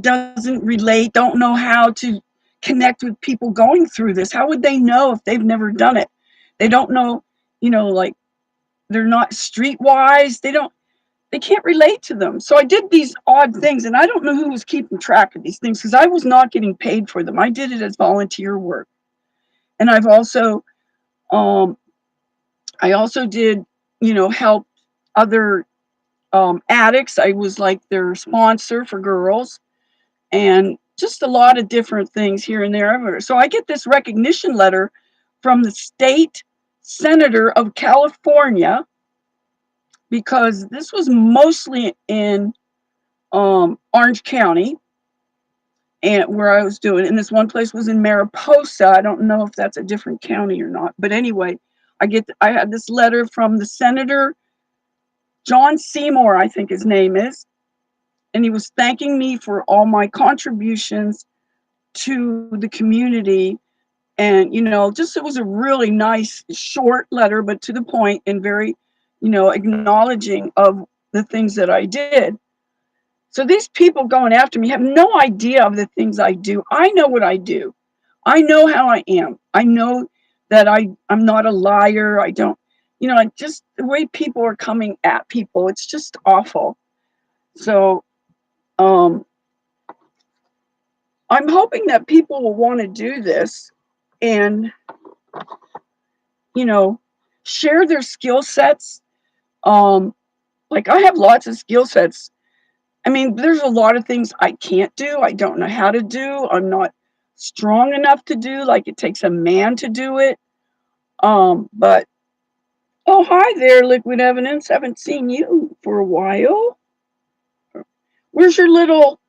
doesn't relate, don't know how to connect with people going through this. How would they know if they've never done it? They don't know, like they're not streetwise. They can't relate to them. So I did these odd things, and I don't know who was keeping track of these things because I was not getting paid for them. I did it as volunteer work. And I've also, I also did, help other addicts. I was like their sponsor for girls, and just a lot of different things here and there. So I get this recognition letter from the state senator of California, because this was mostly in Orange County, and where I was doing, and this one place was in Mariposa. I don't know if that's a different county or not, but anyway, I had this letter from the Senator John Seymour, I think his name is, and he was thanking me for all my contributions to the community. And, just it was a really nice short letter, but to the point and very, acknowledging of the things that I did. So these people going after me have no idea of the things I do. I know what I do. I know how I am. I know that I'm not a liar. I don't, just the way people are coming at people, it's just awful. So um, I'm hoping that people will want to do this and, you know, share their skill sets. Um, like I have lots of skill sets. I mean, there's a lot of things I can't do. I don't know how to do. I'm not strong enough to do. Like it takes a man to do it. But oh, hi there, Liquid Evidence. Haven't seen you for a while. Where's your little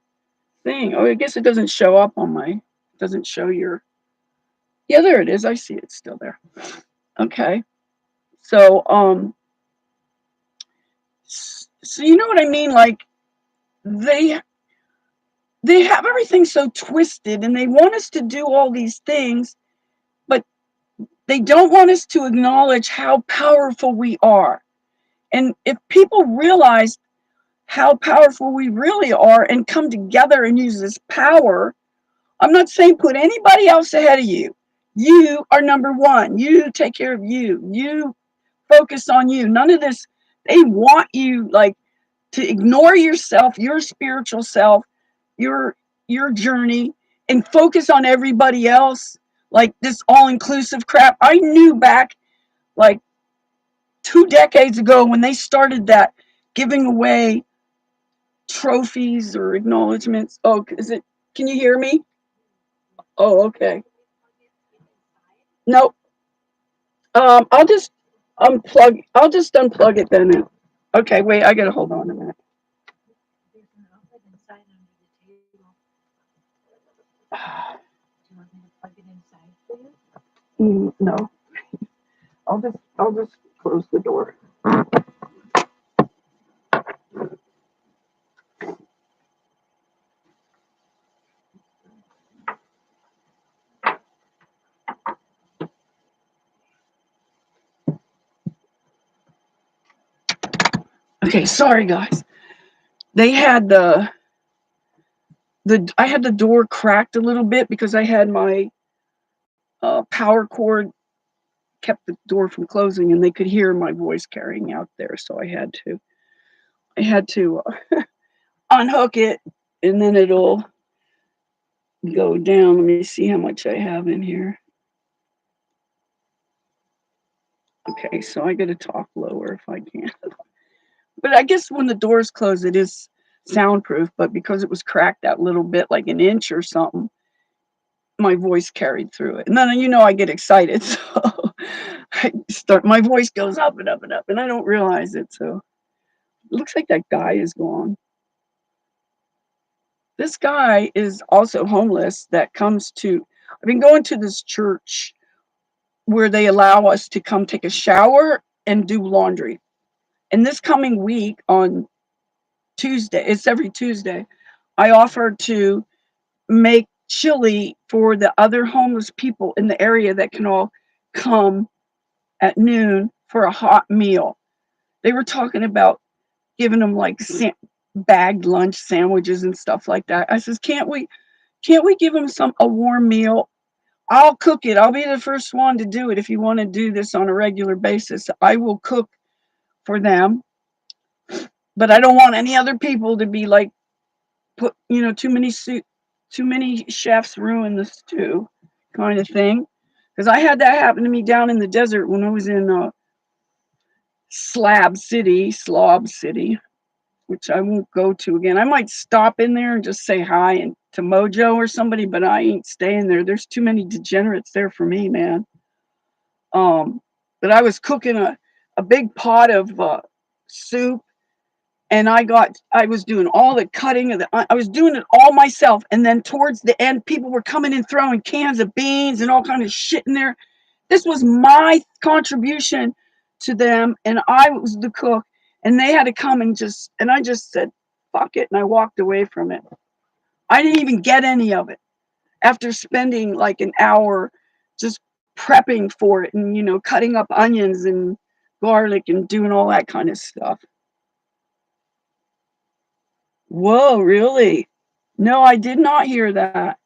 thing? Oh, I guess it doesn't show up on my. Doesn't show your. Yeah, there it is. I see it still there. Okay. So so you know what I mean? Like they they have everything so twisted, and they want us to do all these things, but they don't want us to acknowledge how powerful we are. And if people realize how powerful we really are and come together and use this power, I'm not saying put anybody else ahead of you. You are number one. You take care of you. You focus on you. None of this, they want you like to ignore yourself, your spiritual self, your your journey, and focus on everybody else, like this all-inclusive crap. I knew back like 2 decades ago when they started that giving away trophies or acknowledgments. Oh, is it, can you hear me? Oh, okay. No. I'll just unplug it then. Okay, wait, I gotta hold on a minute. No. I'll just close the door. Okay, sorry guys. They had the I had the door cracked a little bit because I had my power cord kept the door from closing, and they could hear my voice carrying out there, so I had to unhook it, and then it'll go down. Let me see how much I have in here. Okay, so I got to talk lower if I can. But I guess when the door's closed, it is soundproof. But because it was cracked that little bit, like an inch or something, my voice carried through it. And then I get excited, so my voice goes up and up and up, and I don't realize it. So it looks like that guy is gone. This guy is also homeless that comes to. I've been going to this church where they allow us to come take a shower and do laundry. And this coming week on Tuesday, it's every Tuesday, I offer to make chili for the other homeless people in the area that can all come at noon for a hot meal. They were talking about giving them like bagged lunch sandwiches and stuff like that. I says, can't we give them a warm meal? I'll cook it. I'll be the first one to do it. If you want to do this on a regular basis, I will cook for them. But I don't want any other people to be like put, too many chefs ruin the stew kind of thing. Because I had that happen to me down in the desert when I was in Slob City, which I won't go to again. I might stop in there and just say hi and to Mojo or somebody, but I ain't staying there. There's too many degenerates there for me, man. But I was cooking a big pot of soup and I was doing all the cutting of the I was doing it all myself, and then towards the end, people were coming in throwing cans of beans and all kind of shit in there. This was my contribution to them, and I was the cook, and they had to come and I just said, "Fuck it," and I walked away from it. I didn't even get any of it after spending like an hour just prepping for it and, cutting up onions and garlic and doing all that kind of stuff. Whoa, really? No, I did not hear that.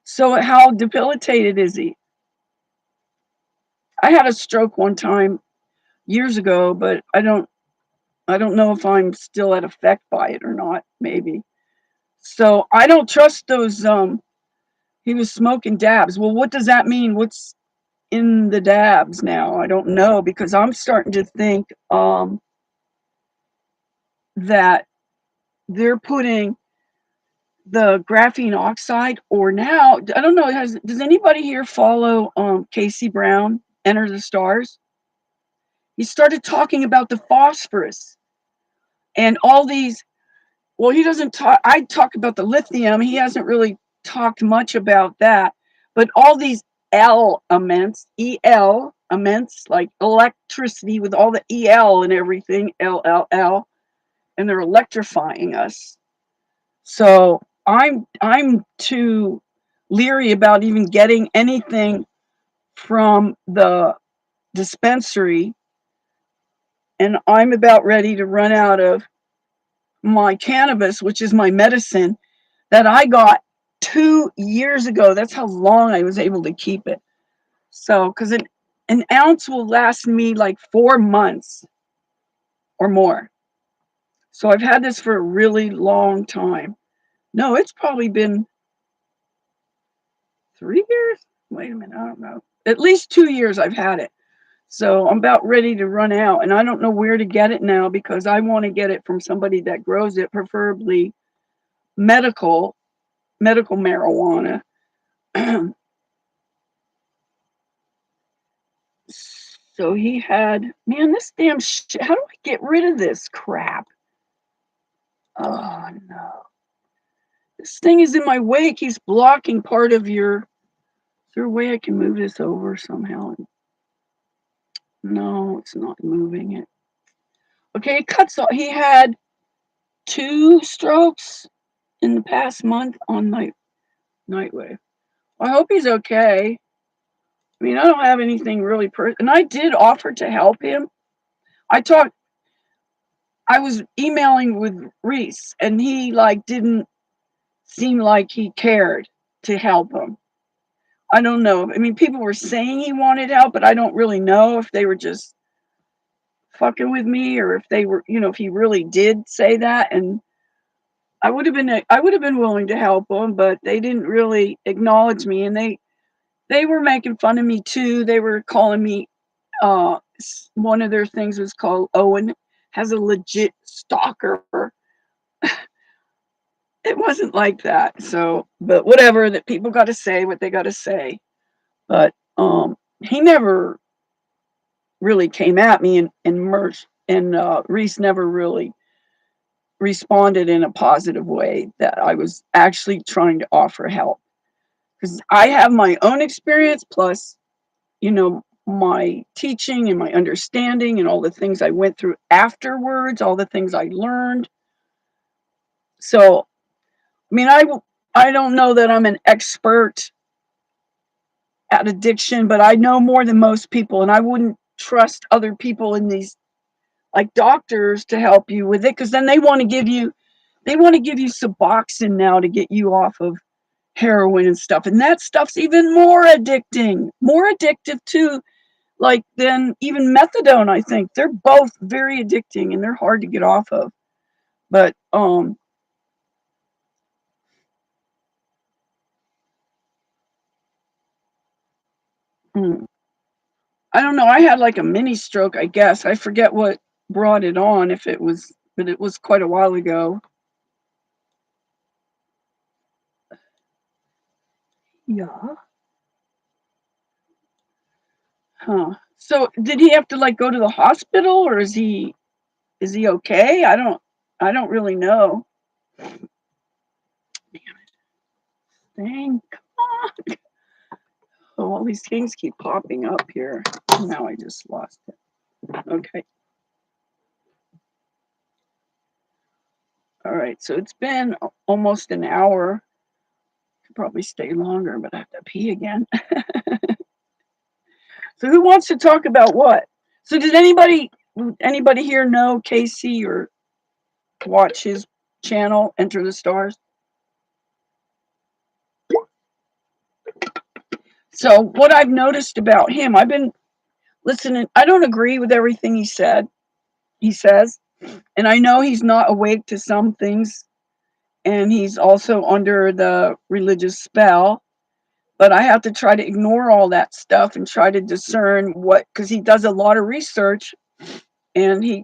So how debilitated is he? I had a stroke one time years ago, but I don't know if I'm still at effect by it or not, maybe. So I don't trust those he was smoking dabs. Well, what does that mean? What's in the dabs now? I don't know because I'm starting to think that they're putting the graphene oxide or now I don't know, does anybody here follow Casey Brown, Enter the Stars? He started talking about the phosphorus and all these. Well, he doesn't talk. I talk about the lithium. He hasn't really talked much about that. But all these elements, elements, like electricity with all the EL and everything, LLL, and they're electrifying us. So I'm too leery about even getting anything from the dispensary, and I'm about ready to run out of my cannabis, which is my medicine that I got 2 years ago. That's how long I was able to keep it. So, because an ounce will last me like 4 months or more. So I've had this for a really long time. No, it's probably been 3 years? Wait a minute, I don't know. At least 2 years I've had it. So I'm about ready to run out, and I don't know where to get it now because I wanna get it from somebody that grows it, preferably medical medical marijuana. So he had, man, this damn shit. How do I get rid of this crap? Oh no. This thing is in my way. It keeps blocking part of your. Is there a way I can move this over somehow? No, it's not moving it. Okay, it cuts off. He had 2 strokes in the past month on Nightwave. I hope he's okay. I mean, I don't have anything really and I did offer to help him. I talked I was emailing with Reese and he like didn't seem like he cared to help him. I don't know. I mean, people were saying he wanted help, but I don't really know if they were just fucking with me or if they were, if he really did say that. And I would have been willing to help him, but they didn't really acknowledge me, and they were making fun of me too. They were calling me. One of their things was called Owen has a legit stalker. It wasn't like that. So, but whatever, that people got to say what they got to say. But he never really came at me, and Reese never really responded in a positive way that I was actually trying to offer help because I have my own experience plus, my teaching and my understanding and all the things I went through afterwards, all the things I learned. So, I mean, I don't know that I'm an expert at addiction, but I know more than most people, and I wouldn't trust other people in these like doctors to help you with it because then they want to give you Suboxone now to get you off of heroin and stuff, and that stuff's even more addictive too, like than even methadone. I think they're both very addicting and they're hard to get off of. But hmm, I don't know. I had like a mini stroke, I guess. I forget what brought it on, if it was, but it was quite a while ago. Yeah. Huh. So did he have to like go to the hospital or is he? Is he okay? I don't really know. Dang, come on. Oh, all these things keep popping up here. Now I just lost it. Okay. All right. So it's been almost an hour. Could probably stay longer, but I have to pee again. So who wants to talk about what? So did anybody here know Casey or watch his channel, Enter the Stars? So what I've noticed about him, I've been listening. I don't agree with everything he says, and I know he's not awake to some things, and he's also under the religious spell. But I have to try to ignore all that stuff and try to discern because he does a lot of research, and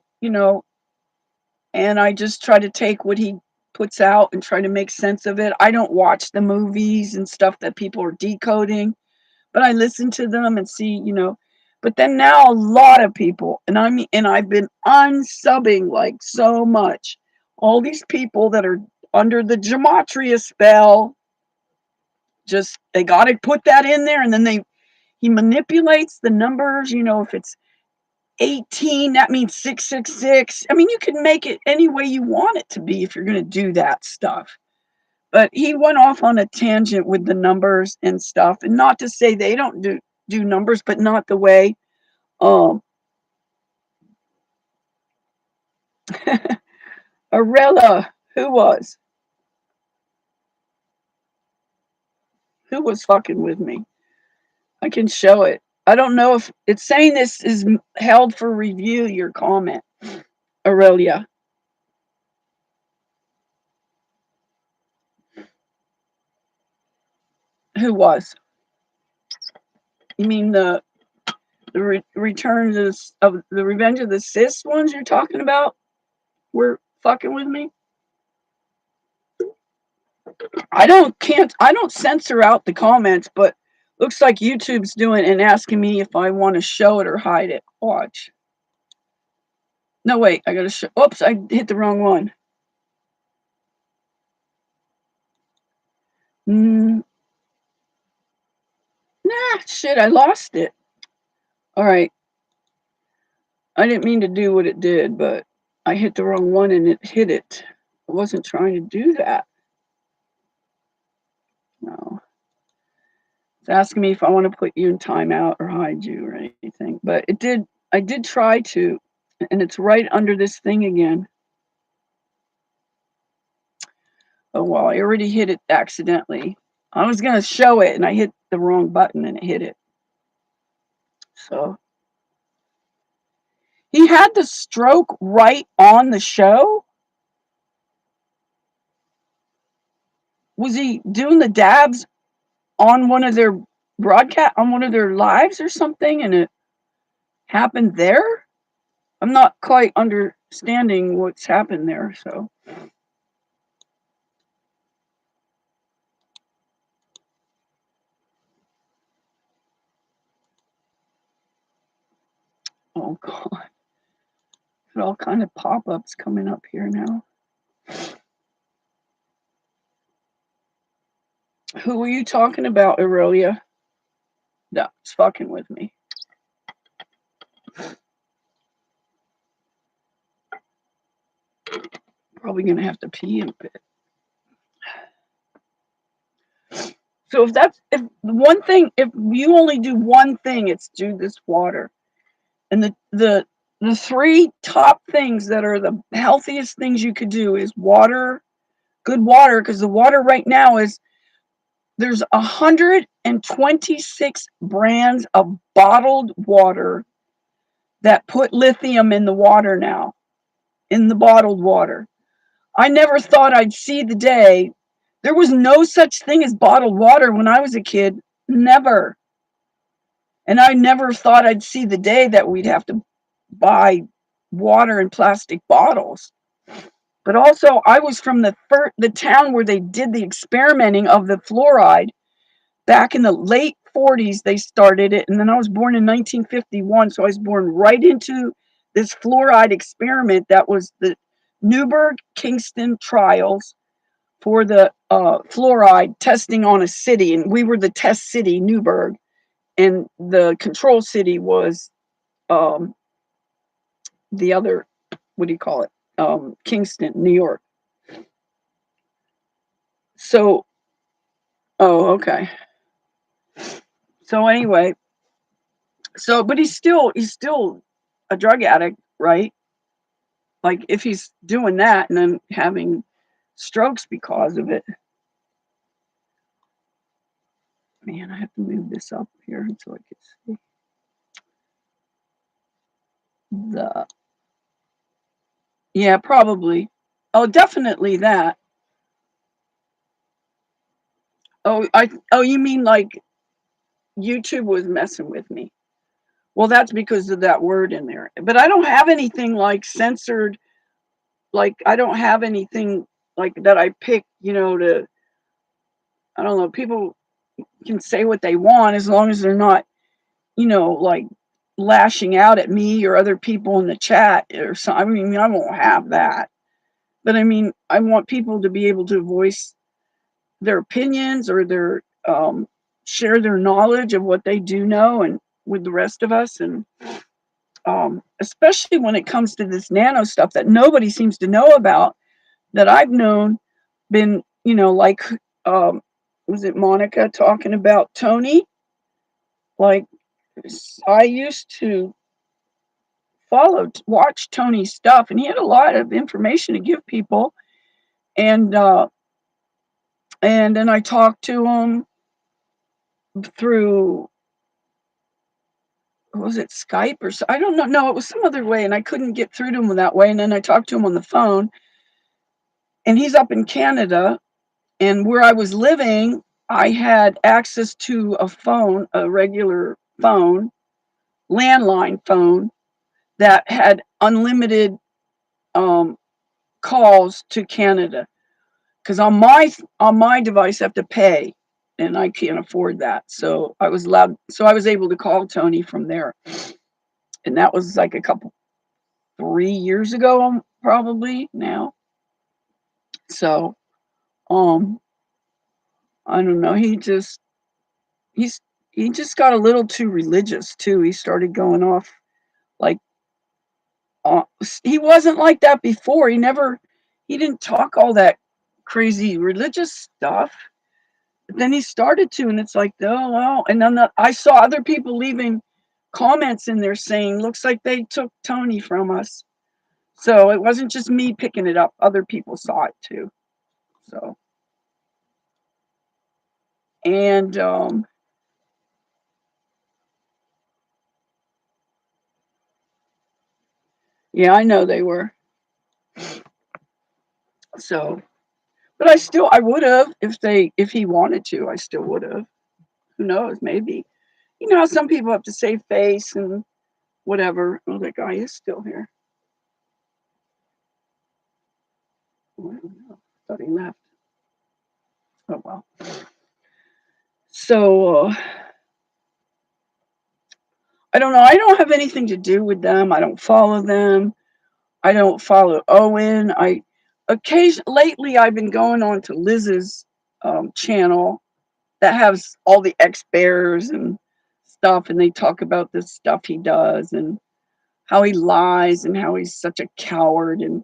and I just try to take what he puts out and try to make sense of it. I don't watch the movies and stuff that people are decoding, but I listen to them and see. But then now a lot of people, and I've been unsubbing like so much. All these people that are under the gematria spell, just they got to put that in there, and then he manipulates the numbers. If it's 18, that means 666. I mean, you can make it any way you want it to be if you're going to do that stuff. But he went off on a tangent with the numbers and stuff, and not to say they don't do numbers, but not the way. Arella, who was fucking with me? I can show it. I don't know if it's saying this is held for review. Your comment, Aurelia. Who was? You mean the return of the Revenge of the Sis ones you're talking about? Were fucking with me? I don't censor out the comments, but looks like YouTube's doing and asking me if I want to show it or hide it. Watch. No, wait, I gotta show. Oops, I hit the wrong one. Nah, shit, I lost it. All right. I didn't mean to do what it did, but I hit the wrong one and it hit it. I wasn't trying to do that. No. It's asking me if I want to put you in timeout or hide you or anything. But I did try to, and it's right under this thing again. Oh, well, I already hit it accidentally. I was going to show it and I hit the wrong button and it hit it. So he had the stroke right on the show? Was he doing the dabs on one of their lives or something, and it happened there? I'm not quite understanding what's happened there, so. Oh God. Got all kind of pop-ups coming up here now. Who were you talking about, Aurelia? No, it's fucking with me. Probably gonna have to pee in a bit. So if you only do one thing, it's do this water. And the three top things that are the healthiest things you could do is water, good water, because the water right now there's 126 brands of bottled water that put lithium in the water now, in the bottled water. I never thought I'd see the day. There was no such thing as bottled water when I was a kid. Never. And I never thought I'd see the day that we'd have to buy water in plastic bottles. But also, I was from the town where they did the experimenting of the fluoride. Back in the late 40s, they started it. And then I was born in 1951. So I was born right into this fluoride experiment that was the Newburgh-Kingston trials for the fluoride testing on a city, and we were the test city, Newburgh, and the control city was um, the other, what do you call it? Kingston, New York. So, oh, okay. So anyway, so but he's still a drug addict, right? Like if he's doing that and then having strokes because of it. Man, I have to move this up here so I can see the. Yeah, probably. Oh, definitely that. Oh, you mean like YouTube was messing with me? Well, that's because of that word in there. But I don't have anything like censored. Like I don't have anything like that I pick. To I don't know. People can say what they want as long as they're not, like lashing out at me or other people in the chat or something. I mean, I won't have that. But I mean, I want people to be able to voice their opinions or share their knowledge of what they do know and with the rest of us. And especially when it comes to this nano stuff that nobody seems to know about, that I've known, been, like, um, was it Monica talking about Tony? Like, I used to watch Tony's stuff, and he had a lot of information to give people. And and then I talked to him through, was it Skype or so, I don't know. No, it was some other way, and I couldn't get through to him that way. And then I talked to him on the phone, and he's up in Canada. And where I was living, I had access to a phone, a regular phone, landline phone that had unlimited um, calls to Canada. Because on my device, I have to pay, and I can't afford that. So I was able to call Tony from there, and that was like 3 years ago, probably now. So, um, I don't know. He's he just got a little too religious too. He started going off like he wasn't like that before. He didn't talk all that crazy religious stuff. But then he started to, and it's like, oh well. And then I saw other people leaving comments in there saying, "Looks like they took Tony from us." So it wasn't just me picking it up; other people saw it too. So and yeah, I know they were. So, but I would have if he wanted to. I still would have. Who knows? Maybe. You know how some people have to save face and whatever. Oh, that guy is still here. Oh, I don't know. Thought he left. Oh well. So I don't know. I don't have anything to do with them. I don't follow them. I don't follow Owen. I occasion lately I've been going on to Liz's channel that has all the ex bears and stuff, and they talk about this stuff he does and how he lies and how he's such a coward and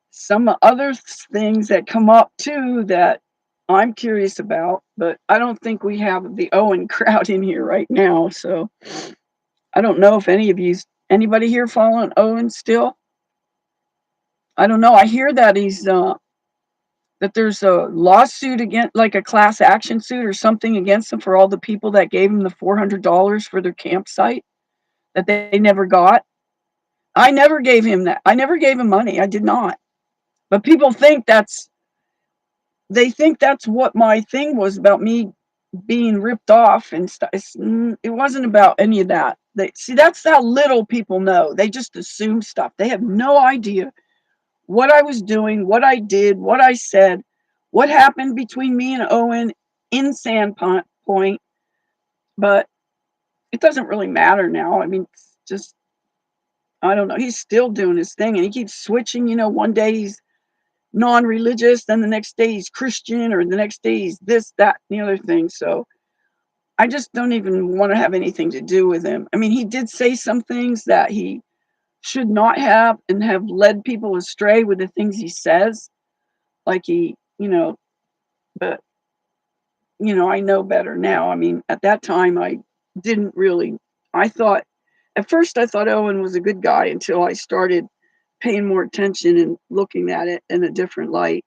some other things that come up too that I'm curious about, but I don't think we have the Owen crowd in here right now. So I don't know if anybody here following Owen still. I don't know. I hear that that there's a lawsuit against, like a class action suit or something against him for all the people that gave him the $400 for their campsite that they never got. I never gave him that. I never gave him money. I did not. But people think that's what my thing was about, me being ripped off and stuff. It wasn't about any of that. See, that's how little people know. They just assume stuff. They have no idea what I was doing, what I did, what I said, what happened between me and Owen in Sandpoint. But it doesn't really matter now. I mean, it's just I don't know, he's still doing his thing, and he keeps switching, one day he's non-religious, then the next day he's Christian, or the next day he's this, that, and the other thing, so I just don't even wanna have anything to do with him. I mean, he did say some things that he should not have and have led people astray with the things he says, like but, I know better now. I mean, at that time, I didn't really I thought at first, I thought Owen was a good guy until I started paying more attention and looking at it in a different light,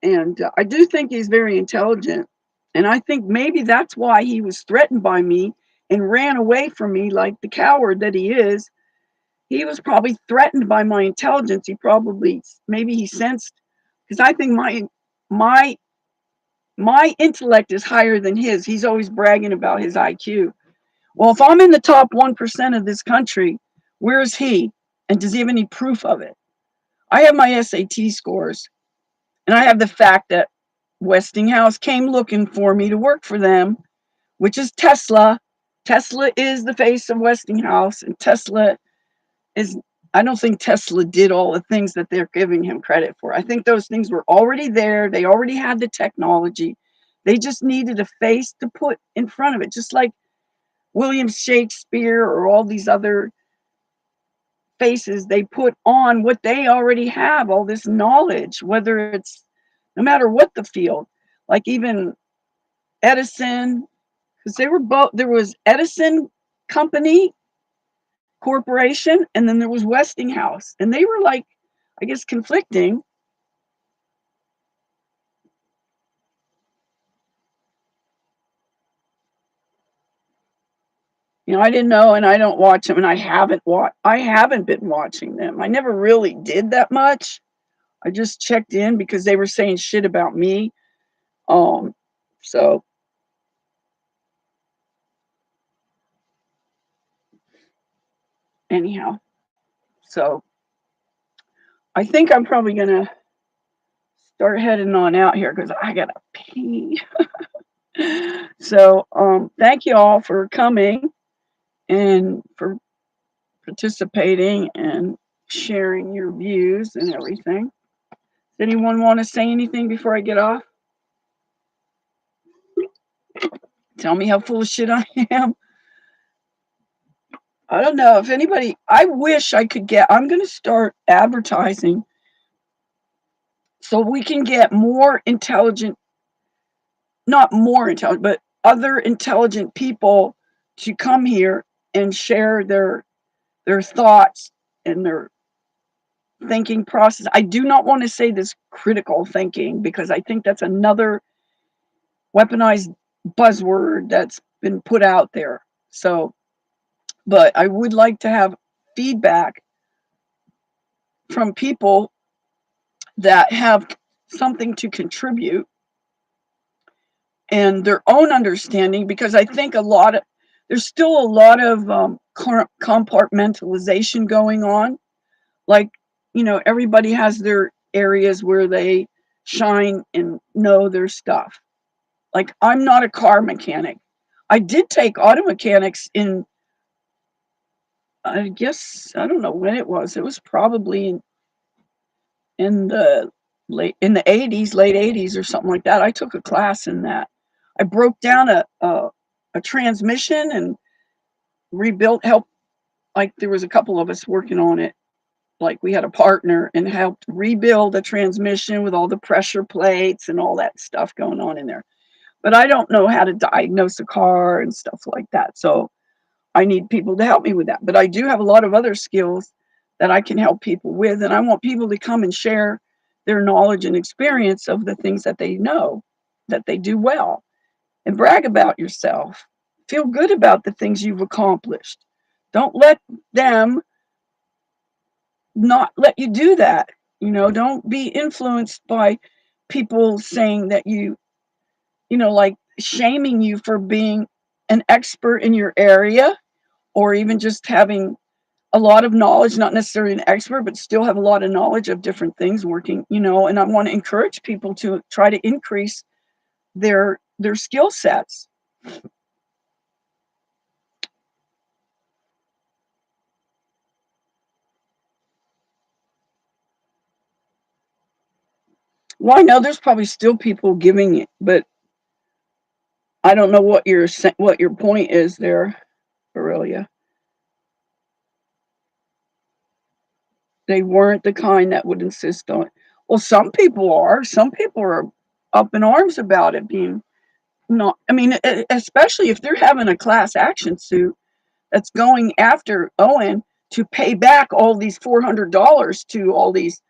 and, I do think he's very intelligent, and I think maybe that's why he was threatened by me and ran away from me like the coward that he is. He was probably threatened by my intelligence. He probably maybe he sensed, because I think my my intellect is higher than his. He's always bragging about his IQ. Well, if I'm in the top 1% of this country, where's he? And does he have any proof of it? I have my SAT scores, and I have the fact that Westinghouse came looking for me to work for them, which is Tesla. Tesla is the face of Westinghouse, and Tesla is I don't think Tesla did all the things that they're giving him credit for. I think those things were already there. They already had the technology. They just needed a face to put in front of it, just like William Shakespeare or all these other faces. They put on what they already have, all this knowledge, whether it's no matter what the field, like even Edison, because they were both, there was Edison Company Corporation, and then there was Westinghouse, and they were like, I guess, conflicting. I didn't know, and I don't watch them, and I haven't been watching them. I never really did that much. I just checked in because they were saying shit about me. Um, so anyhow, so I think I'm probably gonna start heading on out here because I gotta pee. So thank you all for coming and for participating and sharing your views and everything. Does anyone want to say anything before I get off? Tell me how full of shit I am. I don't know if anybody, I wish I could I'm going to start advertising so we can get more intelligent, not more intelligent, but other intelligent people to come here and share their thoughts and their thinking process. I do not want to say this critical thinking because I think that's another weaponized buzzword that's been put out there. So, but I would like to have feedback from people that have something to contribute and their own understanding, because I think there's still a lot of compartmentalization going on. Like, everybody has their areas where they shine and know their stuff. Like, I'm not a car mechanic. I did take auto mechanics I guess, I don't know when it was. It was probably in the in the 80s, late 80s or something like that. I took a class in that. I broke down a transmission and helped, like, there was a couple of us working on it. Like, we had a partner and helped rebuild a transmission with all the pressure plates and all that stuff going on in there. But I don't know how to diagnose a car and stuff like that. So I need people to help me with that. But I do have a lot of other skills that I can help people with. And I want people to come and share their knowledge and experience of the things that they know, that they do well, and brag about yourself. Feel good about the things you've accomplished. Don't let them not let you do that. Don't be influenced by people saying that like shaming you for being an expert in your area, or even just having a lot of knowledge, not necessarily an expert, but still have a lot of knowledge of different things working, and I want to encourage people to try to increase their skill sets. Well, I know there's probably still people giving it, but I don't know what your point is there, Aurelia. They weren't the kind that would insist on it. Well, some people are. Some people are up in arms about it being not. I mean, especially if they're having a class action suit that's going after Owen to pay back all these $400 to all these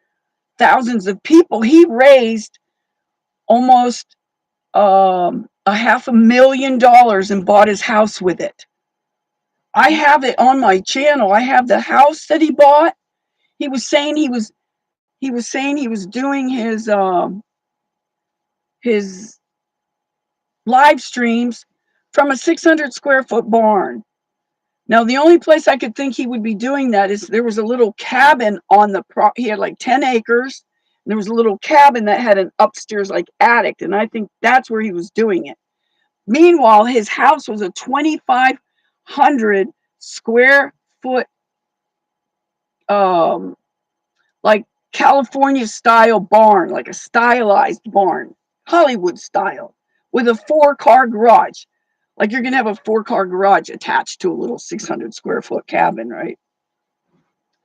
thousands of people. He raised almost a $500,000 and bought his house with it. I have it on my channel. I have the house that he bought. He was saying he was doing his live streams from a 600 square foot barn. Now, the only place I could think he would be doing that is there was a little cabin on he had like 10 acres. And there was a little cabin that had an upstairs like attic, and I think that's where he was doing it. Meanwhile, his house was a 2,500 square foot, um, like California style barn, like a stylized barn, Hollywood style, with a 4-car garage. Like you're going to have a 4-car garage attached to a little 600 square foot cabin, right?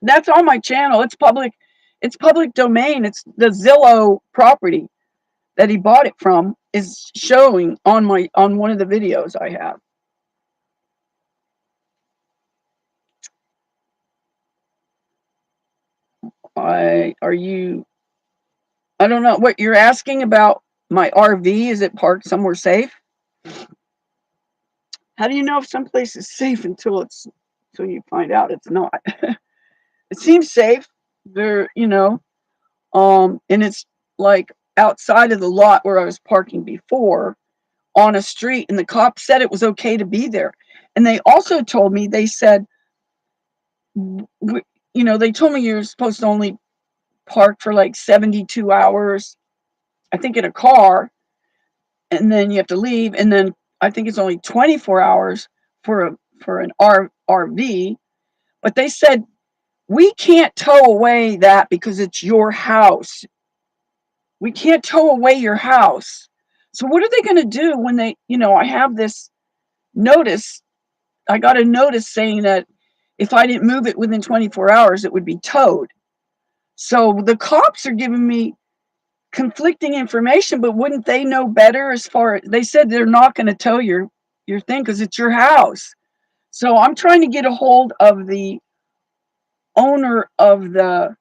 That's on my channel. It's public domain. It's the Zillow property that he bought it from is showing on one of the videos I have. I don't know what you're asking about. My RV, is it parked somewhere safe? How do you know if someplace is safe until you find out it's not? It seems safe. There, and it's like outside of the lot where I was parking before on a street, and the cops said it was okay to be there. And they also told me, they said, they told me you're supposed to only park for like 72 hours, I think, in a car, and then you have to leave, and then I think it's only 24 hours for an RV. But they said we can't tow away that because it's your house. We can't tow away your house. So what are they going to do when I have this notice? I got a notice saying that if I didn't move it within 24 hours, it would be towed. So the cops are giving me conflicting information, but wouldn't they know better? They said they're not going to tow your thing because it's your house. So I'm trying to get a hold of the owner of the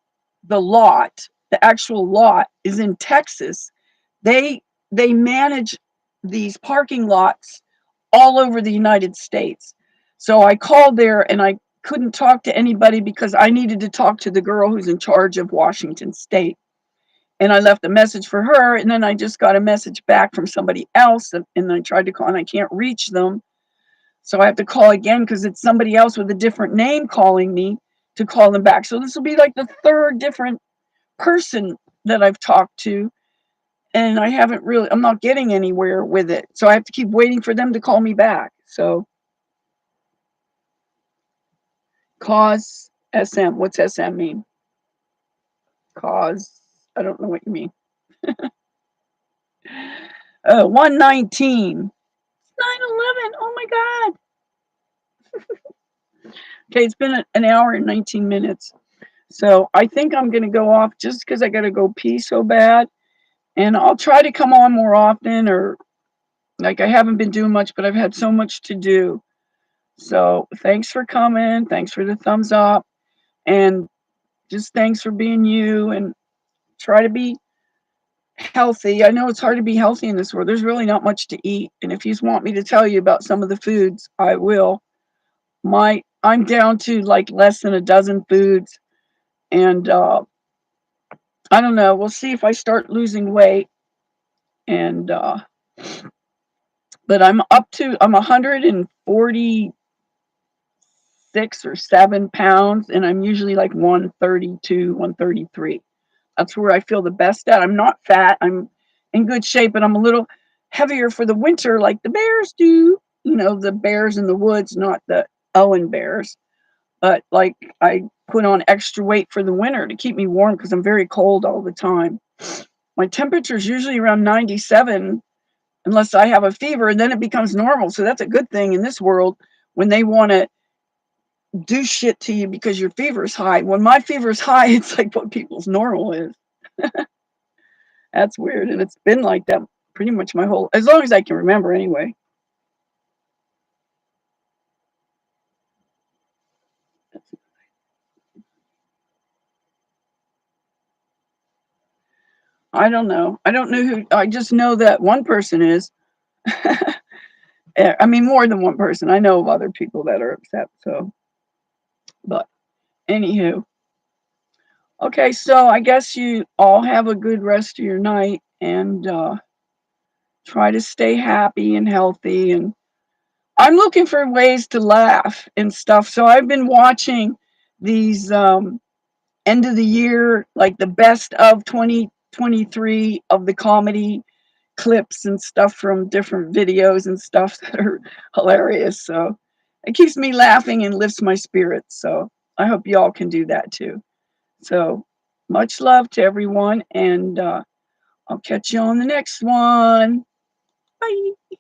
lot. The actual lot is in Texas. They manage these parking lots all over the United States. So I called there and I couldn't talk to anybody because I needed to talk to the girl who's in charge of Washington State. And I left a message for her, and then I just got a message back from somebody else, and I tried to call and I can't reach them. So I have to call again because it's somebody else with a different name calling me to call them back. So this will be like the third different person that I've talked to, and I'm not getting anywhere with it. So I have to keep waiting for them to call me back. So cause SM, what's SM mean? Cause, I don't know what you mean. 119. 9/11. Oh my God. Okay, it's been an hour and 19 minutes. So I think I'm going to go off just because I got to go pee so bad. And I'll try to come on more often, or like I haven't been doing much, but I've had so much to do. So thanks for coming. Thanks for the thumbs up. And just thanks for being you, and try to be healthy. I know it's hard to be healthy in this world. There's really not much to eat. And if you want me to tell you about some of the foods, I will. I'm down to like less than a dozen foods, and I don't know. We'll see if I start losing weight, and but I'm 146 or 7 pounds, and I'm usually like 132, 133. That's where I feel the best at. I'm not fat. I'm in good shape, but I'm a little heavier for the winter, like the bears do. The bears in the woods, not the Owen bears. But like I put on extra weight for the winter to keep me warm because I'm very cold all the time. My temperature is usually around 97 unless I have a fever, and then it becomes normal. So that's a good thing in this world when they want to do shit to you because your fever is high. When my fever is high, it's like what people's normal is. That's weird, and it's been like that pretty much my whole as long as I can remember anyway. I don't know. I don't know who I just know that one person is. I mean, more than one person. I know of other people that are upset, so but anywho. Okay, so I guess you all have a good rest of your night and, try to stay happy and healthy, and I'm looking for ways to laugh and stuff, so I've been watching these, end of the year, like the best of 2023 of the comedy clips and stuff from different videos and stuff that are hilarious. So it keeps me laughing and lifts my spirits. So I hope y'all can do that too. So much love to everyone, and I'll catch you on the next one. Bye.